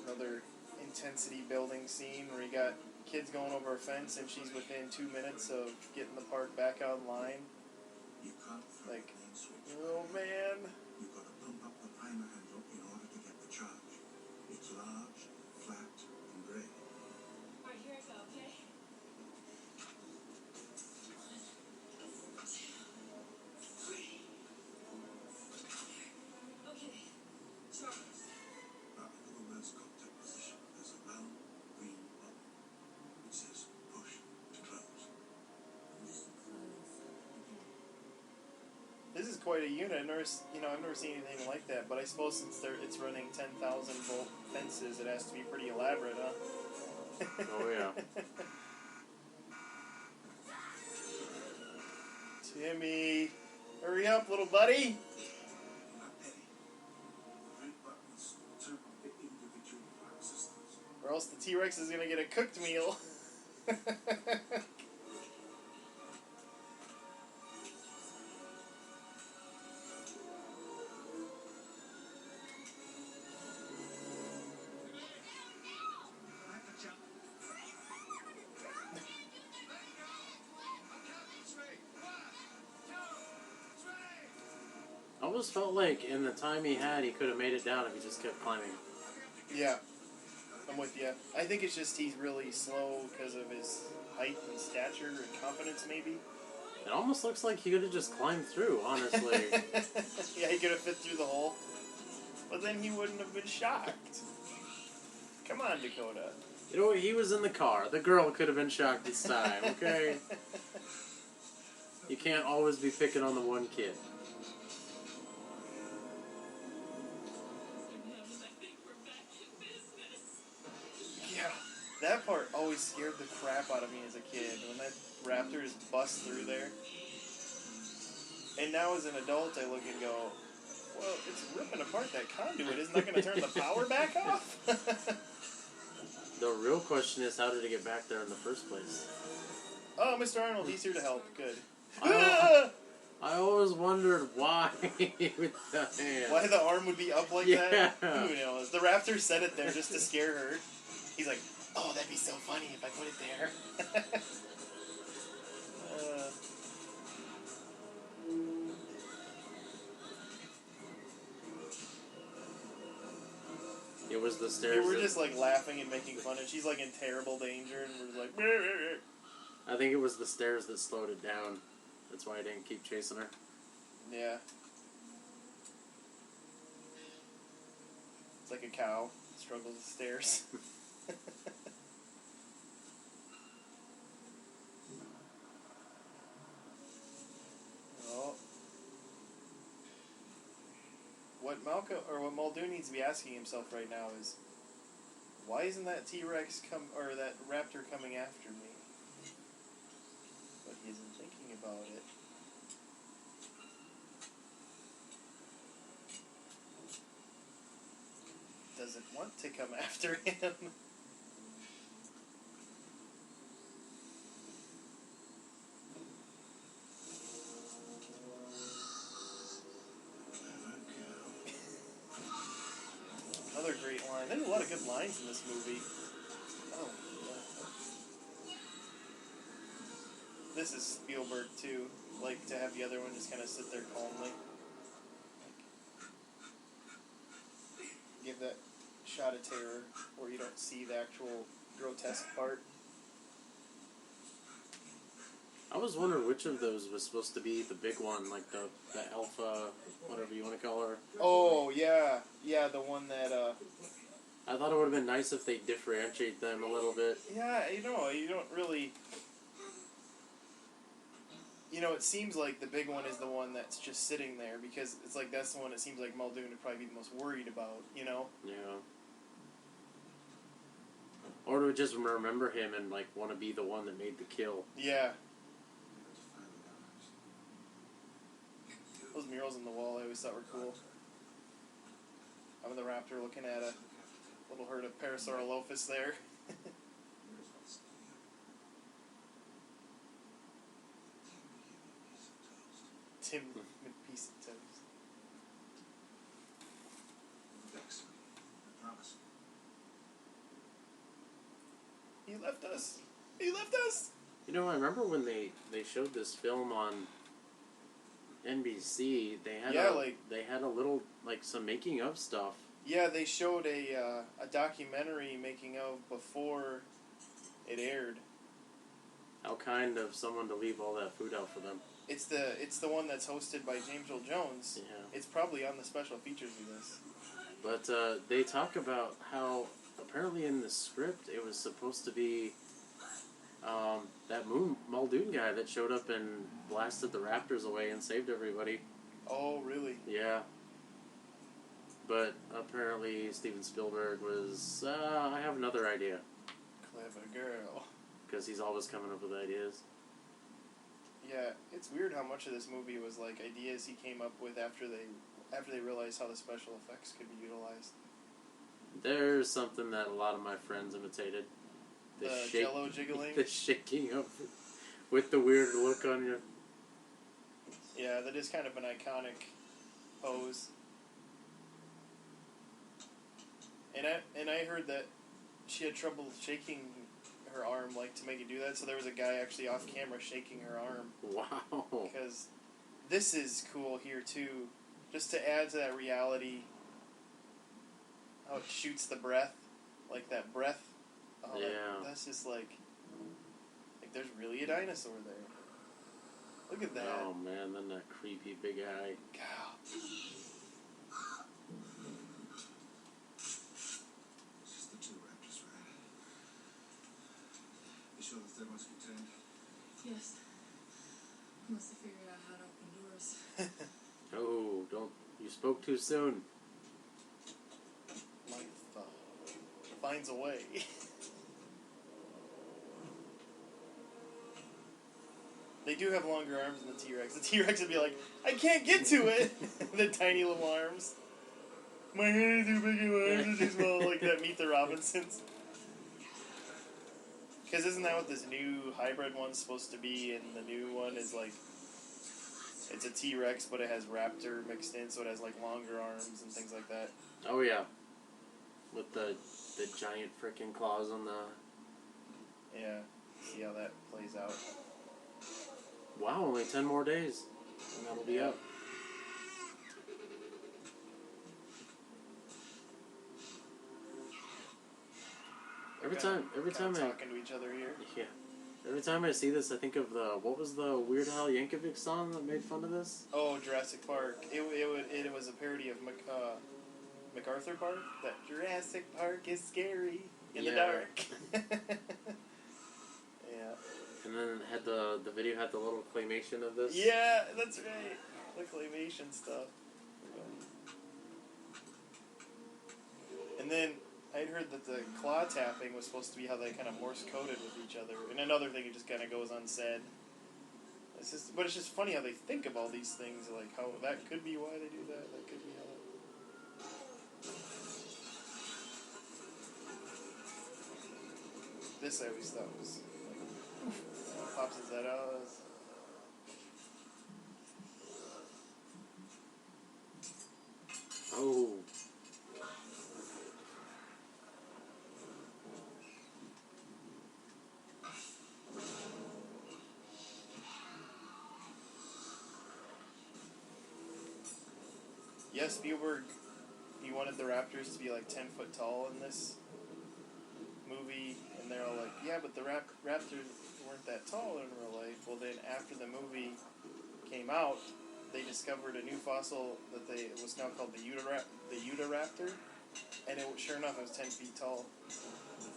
Another intensity building scene where you got kids going over a fence and she's within 2 minutes of getting the park back online. You can't throw Like, the main switch. oh man. You've got to pump up the primer handle in order to get the charge. It's large, flat, and grey. Alright, here I go, okay? Okay. Charles. Now, in the woman's contact position, there's a round green button. It says push to close. This is quite a unit. I've never seen anything like that, but I suppose since it's running 10,000 volt fences, it has to be pretty elaborate, huh? Oh, yeah. Timmy, hurry up, little buddy. Not petty. Red buttons determine the individual of our existence. Or else the T-Rex is gonna get a cooked meal. I got you. I almost felt like in the time he had, he could have made it down if he just kept climbing. Yeah, I'm with you. I think it's just he's really slow because of his height and stature and confidence, maybe. It almost looks like he could have just climbed through, honestly. Yeah, he could have fit through the hole. But then he wouldn't have been shocked. Come on, Dakota. You know what? He was in the car. The girl could have been shocked this time, okay? You can't always be picking on the one kid. Yeah, that part always scared the crap out of me as a kid, when that raptor just busts through there. And now as an adult, I look and go, well, it's ripping apart that conduit. Isn't that going to turn the power back off? The real question is, how did it get back there in the first place? Oh, Mr. Arnold, he's here to help. Good. I always wondered why with the hand. Why the arm would be up like Yeah. that? Who knows? The raptor said it there just to scare her. He's like, oh, that'd be so funny if I put it there. It was the stairs. We're just like laughing and making fun, and she's like in terrible danger, and we're like, I think it was the stairs that slowed it down. That's why I didn't keep chasing her. yeah. It's like a cow struggles with stairs. Oh. What what Muldoon needs to be asking himself right now is, why isn't that T-Rex or that raptor coming after me? But he isn't thinking about it. Doesn't want to come after him. Another great line. There's a lot of good lines in this movie. Oh, yeah. This is Spielberg too. Like to have the other one just kind of sit there calmly. Give that shot of terror where you don't see the actual grotesque part. I was wondering which of those was supposed to be the big one, like the alpha, whatever you want to call her. Oh, yeah. Yeah, the one that, I thought it would have been nice if they differentiate them a little bit. yeah, you don't really... it seems like the big one is the one that's just sitting there, because it's like that's the one it seems like Muldoon would probably be the most worried about, Yeah. Or to just remember him and, like, want to be the one that made the kill. Yeah. Those murals on the wall I always thought were cool. Having the raptor looking at a little herd of Parasaurolophus there. Tim McPiece of toast. Vex me. I promise. He left us. He left us. You know, I remember when they showed this film on NBC, they had a little, like, some making of stuff. Yeah, they showed a documentary making of before it aired. How kind of someone to leave all that food out for them. It's the one that's hosted by James Earl Jones. Yeah. It's probably on the special features of this. But they talk about how apparently in the script it was supposed to be that Muldoon guy that showed up and blasted the raptors away and saved everybody. Oh, really? Yeah. But apparently Steven Spielberg was, I have another idea. clever girl. Because he's always coming up with ideas. Yeah, it's weird how much of this movie was like ideas he came up with after they realized how the special effects could be utilized. There's something that a lot of my friends imitated. The jello jiggling? The shaking of with the weird look on your... Yeah, that is kind of an iconic pose. And I heard that she had trouble shaking her arm, like, to make it do that, so there was a guy actually off camera shaking her arm. Wow. Because this is cool here, too. Just to add to that reality, how it shoots the breath, like that breath. Oh, yeah. That's just like there's really a dinosaur there. Look at that. Oh, man, then that creepy big eye. God. It's just the two raptors, right? You sure the third one's contained? Yes. Must have figured out how to open doors. Oh, don't... You spoke too soon. Life finds a way. They do have longer arms than the T-Rex. The T-Rex would be like, I can't get to it! The tiny little arms. My hands are big and my arms are too small, like that Meet the Robinsons. Because isn't that what this new hybrid one's supposed to be, and the new one is like, it's a T-Rex, but it has raptor mixed in, so it has like longer arms and things like that. Oh, yeah. With the giant freaking claws on the... Yeah, see how that plays out. Wow, only 10 more days. And that'll be up. Every time talking to each other here. Yeah. Every time I see this, I think of what was the Weird Al Yankovic song that made fun of this? Oh, Jurassic Park. It was a parody of MacArthur Park. That Jurassic Park is scary in the dark. Yeah. And then had the video had the little claymation of this. Yeah, that's right. The claymation stuff. And then I'd heard that the claw tapping was supposed to be how they kind of Morse coded with each other. And another thing, it just kind of goes unsaid. But it's just funny how they think of all these things, like how that could be why they do that. That could be how. This I always thought was like, pops his head out. Oh. Yes, Spielberg, he wanted the raptors to be like 10 foot tall in this movie, and they're all like, yeah, but the raptors weren't that tall in real life. Well, then after the movie came out, they discovered a new fossil that it was now called the Utahraptor, and sure enough, it was 10 feet tall.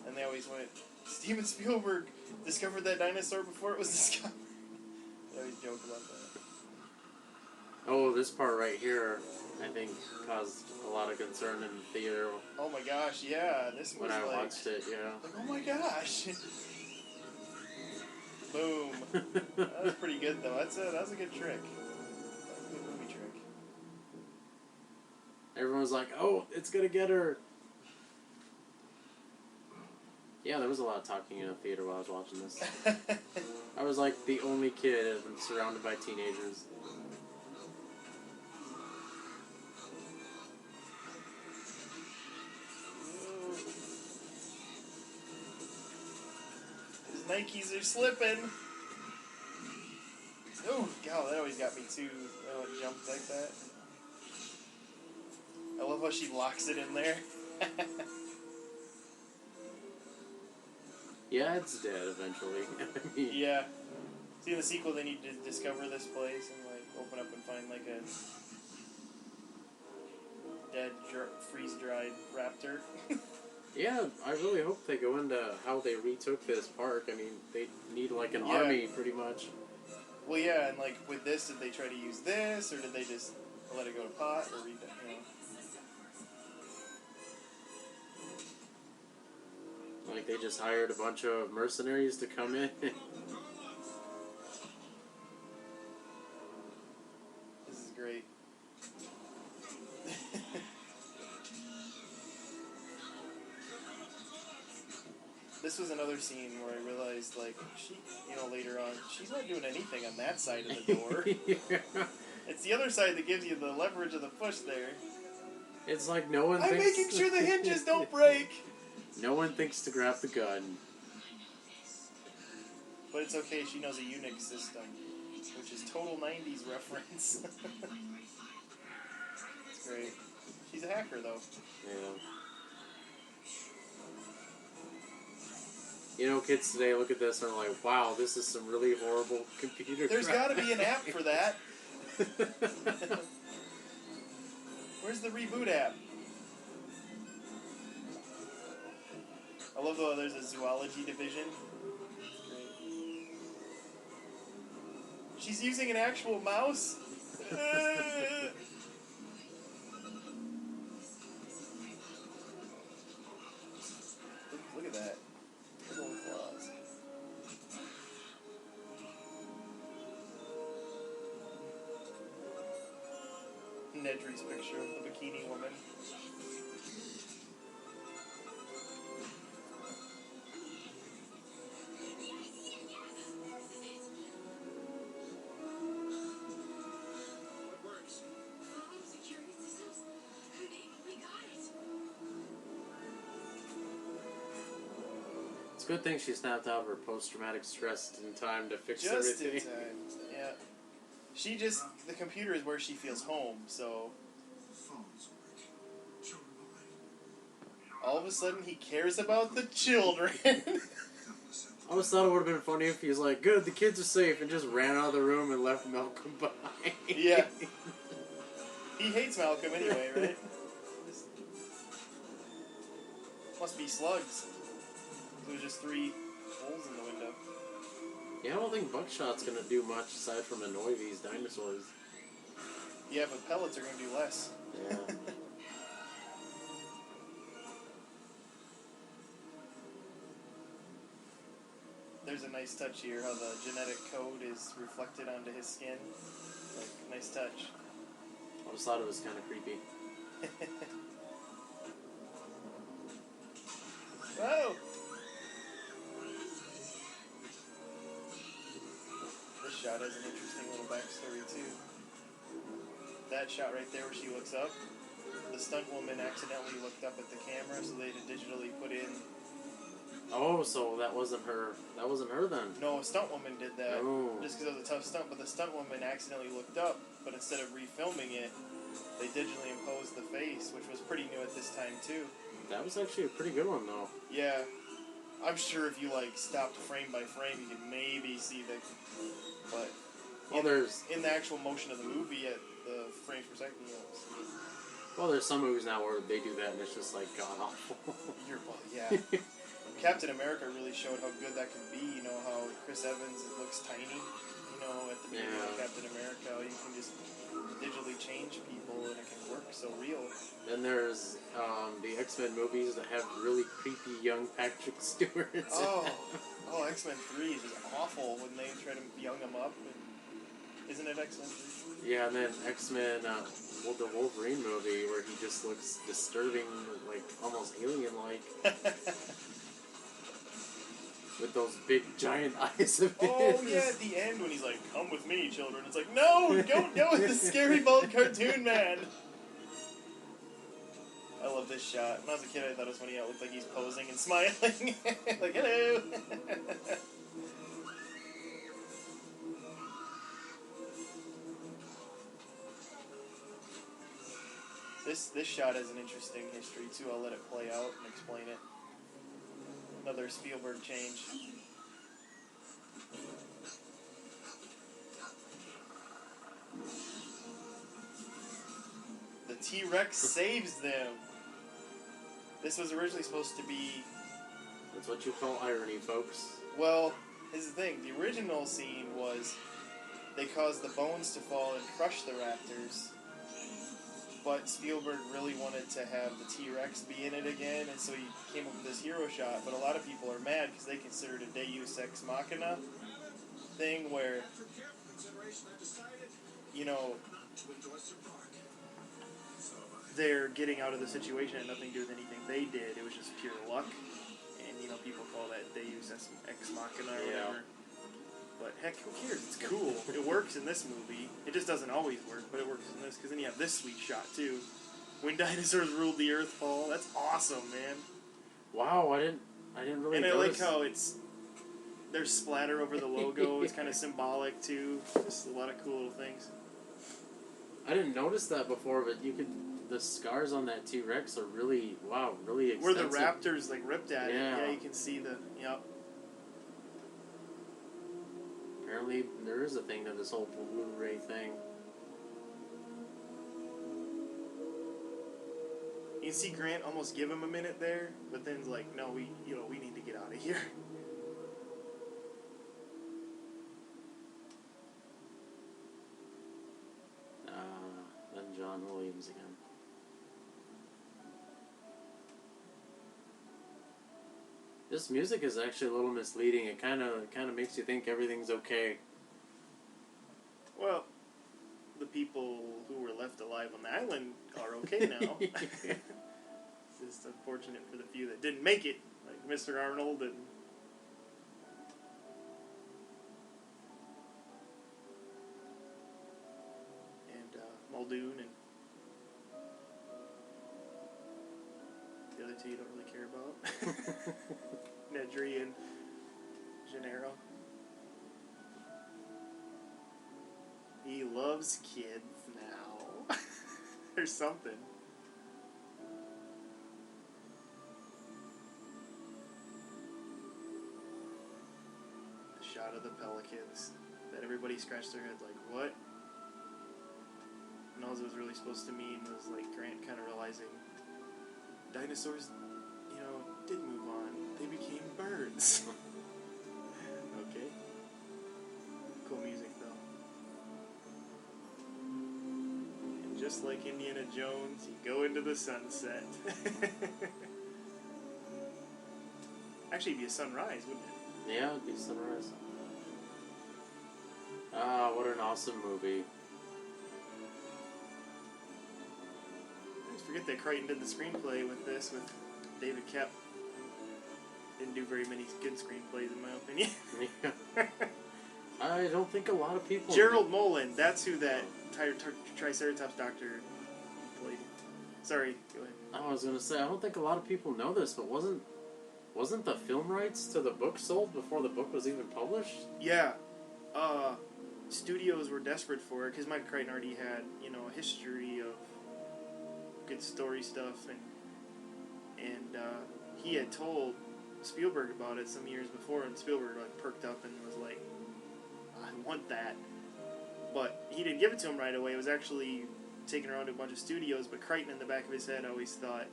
And they always went, Steven Spielberg discovered that dinosaur before it was discovered. They always joke about that. Oh, this part right here, I think, caused a lot of concern in the theater. Oh my gosh, yeah, this was when I like, watched it, yeah. Like, oh my gosh. Boom. That was pretty good though. That was a good trick. That was a good movie trick. Everyone was like, oh, it's gonna get her. Yeah, there was a lot of talking in the theater while I was watching this. I was like the only kid and surrounded by teenagers. His Nikes are slipping. Oh, God, that always got me too. Oh, it jumped like that. I love how she locks it in there. Yeah, it's dead eventually. I mean, Yeah. See, in the sequel, they need to discover this place and, like, open up and find, like, a dead, freeze-dried raptor. yeah, I really hope they go into how they retook this park. I mean, they need, like, an army, pretty much. Well, yeah, and, like, with this, did they try to use this, or did they just let it go to pot, or, you know? Like they just hired a bunch of mercenaries to come in. This is great. This was another scene where I realized, like, later on, she's not doing anything on that side of the door. Yeah. It's the other side that gives you the leverage of the push there. It's like no one I'm thinks... making sure the hinges don't break! No one thinks to grab the gun. But it's okay, she knows a Unix system, which is total 90s reference. It's great. She's a hacker, though. Yeah. You know, kids today look at this and are like, wow, this is some really horrible computer There's crap. got to be an app for that. Where's the reboot app? I love though there's a zoology division. Great. She's using an actual mouse? Look at that. Those little claws. Nedry's picture of the bikini woman. What works? Security systems. We got it. It's a good thing she snapped out of her post-traumatic stress in time to fix Just everything. in time. Yeah. The computer is where she feels home, so The phones work. Children alive. all of a sudden he cares about the children. I always thought it would have been funny if he's like, good, the kids are safe, and just ran out of the room and left Malcolm behind. Yeah. He hates Malcolm anyway, right? Must be slugs. There's just 3 holes in the window. Yeah, I don't think Buckshot's gonna do much aside from annoy these dinosaurs. Yeah, but pellets are going to do less. Yeah. There's a nice touch here, how the genetic code is reflected onto his skin. Like, nice touch. I just thought it was kind of creepy. Whoa! This shot has an interesting little backstory, too. That shot right there where she looks up, the stunt woman accidentally looked up at the camera, so they had to digitally put in... Oh, so that wasn't her. That wasn't her then. No, a stunt woman did that, Oh. just because it was a tough stunt, but the stunt woman accidentally looked up, but instead of refilming it, they digitally imposed the face, which was pretty new at this time, too. That was actually a pretty good one, though. Yeah. I'm sure if you, like, stopped frame by frame, you could maybe see the... But... Well, there's... In the actual motion of the movie, at the frames per second, you don't see it. Well, there's some movies now where they do that and it's just, like, god-awful. Yeah. Captain America really showed how good that could be, you know, how Chris Evans looks tiny, you know, at the beginning of Yeah. Captain America. You can just digitally change people and it can work so real. Then there's the X-Men movies that have really creepy young Patrick Stewart. X-Men 3 is just awful when they try to young him up. And, isn't it X-Men 3? Yeah, and then X-Men, the Wolverine movie where he just looks disturbing, like almost alien-like, with those big giant eyes of his. Oh yeah, at the end when he's like, "Come with me, children." It's like, no, don't go with the scary bald cartoon man. I love this shot. When I was a kid, I thought it was funny how it looked like he's posing and smiling, like hello. This shot has an interesting history too. I'll let it play out and explain it. Another Spielberg change. The T-Rex saves them. This was originally supposed to be... That's what you call irony, folks. Well, here's the thing. The original scene was they caused the bones to fall and crush the raptors. but Spielberg really wanted to have the T-Rex be in it again, and so he came up with this hero shot. But a lot of people are mad because they consider it a Deus Ex Machina thing where, After careful consideration, I decided you know, not to endorse your park. So they're getting out of the situation and nothing to do with anything they did. It was just pure luck. And, you know, people call that Deus Ex Machina or whatever. But heck, who cares? It's cool. It works in this movie. It just doesn't always work, but it works in this. Because then you have this sweet shot, too. When dinosaurs ruled the Earth, Paul. That's awesome, man. Wow, I didn't really And I notice. like how there's splatter over the logo. It's kind of symbolic, too. Just a lot of cool little things. I didn't notice that before, but the scars on that T-Rex are really extensive. Where the raptors, like, ripped at it. Yeah. Yeah, you can see yep. Apparently, there is a thing to this whole Blu-ray thing. You can see Grant almost give him a minute there, but then's like, no, we need to get out of here. Then John Williams again. This music is actually a little misleading. It kind of makes you think everything's okay. Well, the people who were left alive on the island are okay now. It's just unfortunate for the few that didn't make it, like Mr. Arnold and Muldoon and the other two you don't really care about. Nedry and Gennaro. He loves kids now. There's something. The shot of the pelicans that everybody scratched their heads like, what? And all it was really supposed to mean was like Grant kind of realizing dinosaurs, did move on. They became birds. Okay. Cool music though. And just like Indiana Jones, you go into the sunset. Actually, it'd be a sunrise, wouldn't it? Yeah, it'd be sunrise. Ah, what an awesome movie. I just forget that Crichton did the screenplay with this, with David Koepp. Didn't do very many good screenplays, in my opinion. I don't think a lot of people... Gerald Molan, that's who that Triceratops doctor played. Sorry, go ahead. I was going to say, I don't think a lot of people know this, but wasn't the film rights to the book sold before the book was even published? Yeah. Studios were desperate for it, because Mike Crichton already had, a history of good story stuff, and he had told Spielberg about it some years before, and Spielberg perked up and was like, I want that. But he didn't give it to him right away. It was actually taken around to a bunch of studios, but Crichton in the back of his head always thought,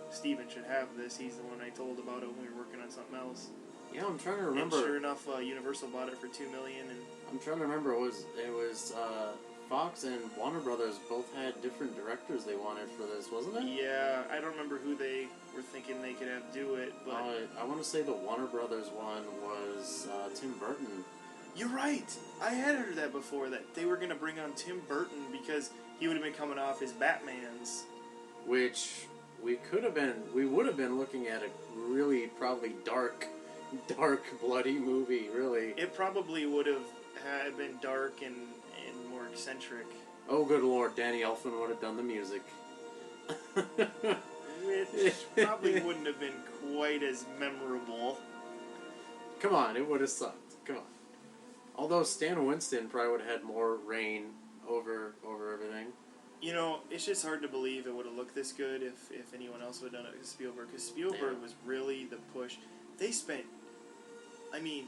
Steven should have this. He's the one I told about it when we were working on something else. Yeah, I'm trying to remember. And sure enough, Universal bought it for $2 million. And I'm trying to remember. It was Fox and Warner Brothers both had different directors they wanted for this, wasn't it? Yeah, I don't remember who they were thinking they could have do it, but I want to say the Warner Brothers one was Tim Burton. You're right. I had heard that before, that they were going to bring on Tim Burton because he would have been coming off his Batmans. Which we would have been looking at a really probably dark, bloody movie, really. It probably would have had been dark and more eccentric. Oh, good Lord, Danny Elfman would have done the music. Which probably wouldn't have been quite as memorable. Come on, it would have sucked. Come on. Although Stan Winston probably would have had more reign over everything. It's just hard to believe it would have looked this good if anyone else would have done it with Spielberg. Because Spielberg was really the push. They spent, in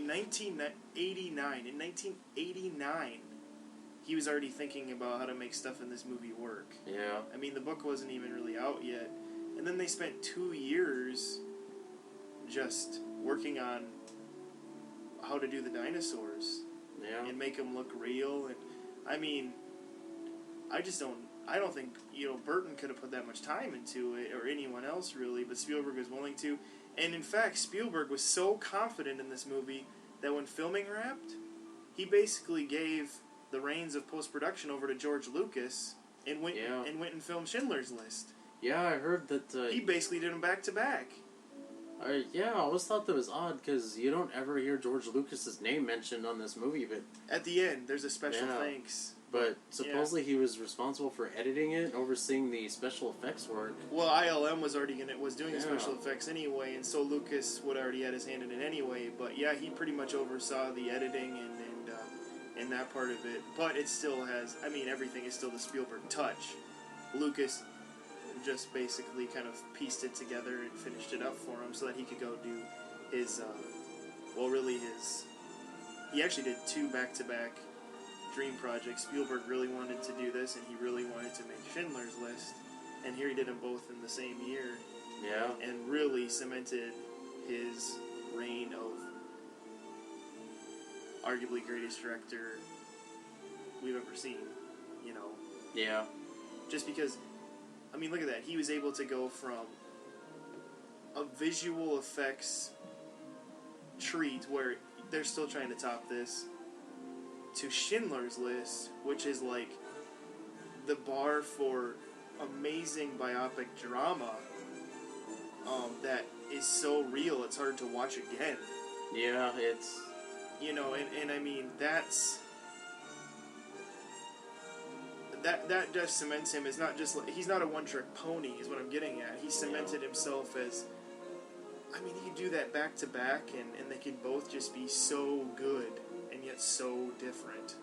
1989, he was already thinking about how to make stuff in this movie work. Yeah. The book wasn't even really out yet. And then they spent 2 years just working on how to do the dinosaurs. Yeah. And make them look real. And I don't think, Burton could have put that much time into it, or anyone else really, but Spielberg was willing to. And in fact, Spielberg was so confident in this movie that when filming wrapped, he basically gave the reins of post-production over to George Lucas and went and filmed Schindler's List. Yeah, I heard that... he basically did them back-to-back. I always thought that was odd, because you don't ever hear George Lucas's name mentioned on this movie, but... At the end, there's a special thanks. But supposedly he was responsible for editing it, overseeing the special effects work. Well, ILM was doing the special effects anyway, and so Lucas would already had his hand in it anyway. But yeah, he pretty much oversaw the editing and that part of it. But it still has, everything is still the Spielberg touch. Lucas just basically kind of pieced it together and finished it up for him so that he could go do his, he actually did 2 back-to-back dream projects. Spielberg really wanted to do this, and he really wanted to make Schindler's List, and here he did them both in the same year. Yeah. And really cemented his reign of arguably greatest director we've ever seen, Yeah. Just because, look at that. He was able to go from a visual effects treat where they're still trying to top this, to Schindler's List, which is like the bar for amazing biopic drama that is so real it's hard to watch again. Yeah, it's... that just cements him as not just he's not a one-trick pony is what I'm getting at. He cemented himself as, he could do that back to back and they could both just be so good and yet so different.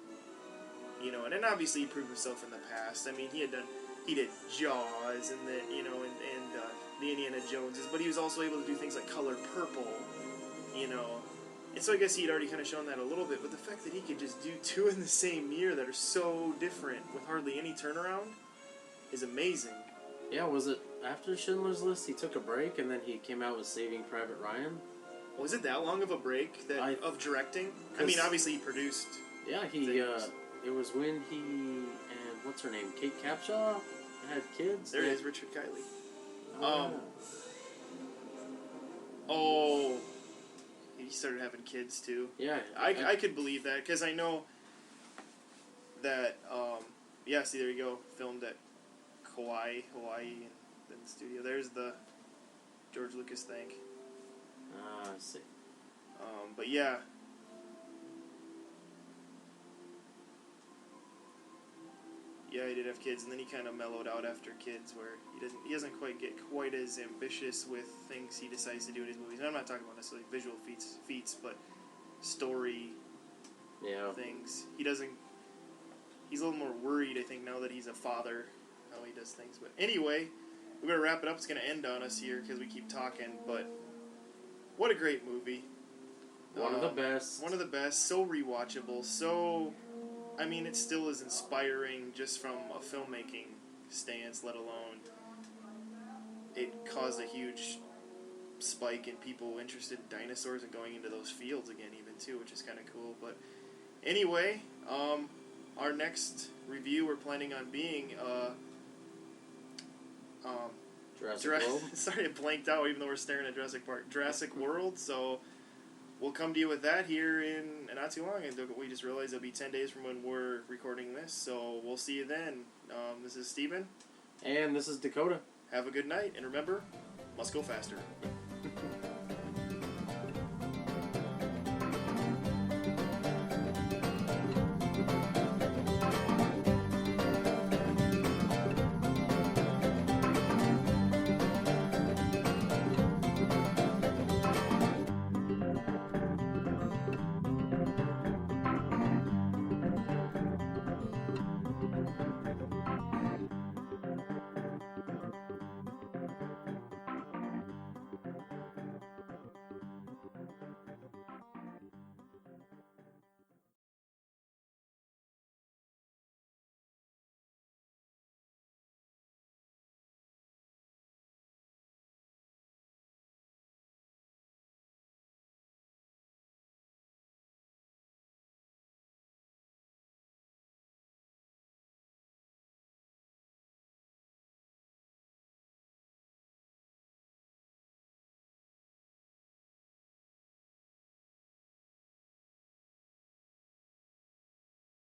And then obviously he proved himself in the past. He did Jaws and the Indiana Joneses, but he was also able to do things like Color Purple, And so I guess he'd already kind of shown that a little bit, but the fact that he could just do 2 in the same year that are so different with hardly any turnaround is amazing. Yeah, was it after Schindler's List he took a break and then he came out with Saving Private Ryan? Was it that long of a break of directing? Obviously he produced. Yeah, it was when he and what's her name, Kate Capshaw, had kids. There it is, Richard Kiley. He started having kids too. Yeah, I could believe that because I know that. See, there you go. Filmed at Hawaii, and then the studio. There's the George Lucas thing. I see. But yeah. Yeah, he did have kids, and then he kind of mellowed out after kids, where he doesn't quite get quite as ambitious with things he decides to do in his movies. And I'm not talking about necessarily visual feats, but story things. He's a little more worried, I think, now that he's a father, how he does things. But anyway, we better wrap it up. It's going to end on us here because we keep talking, but what a great movie. One of the best. One of the best. So rewatchable. So, it still is inspiring just from a filmmaking stance, let alone it caused a huge spike in people interested in dinosaurs and going into those fields again even too, which is kind of cool. But anyway, our next review we're planning on being Jurassic World? Sorry, it blanked out even though we're staring at Jurassic World, so we'll come to you with that here in not too long. And we just realized it'll be 10 days from when we're recording this, so we'll see you then. This is Steven. And this is Dakota. Have a good night, and remember, must go faster.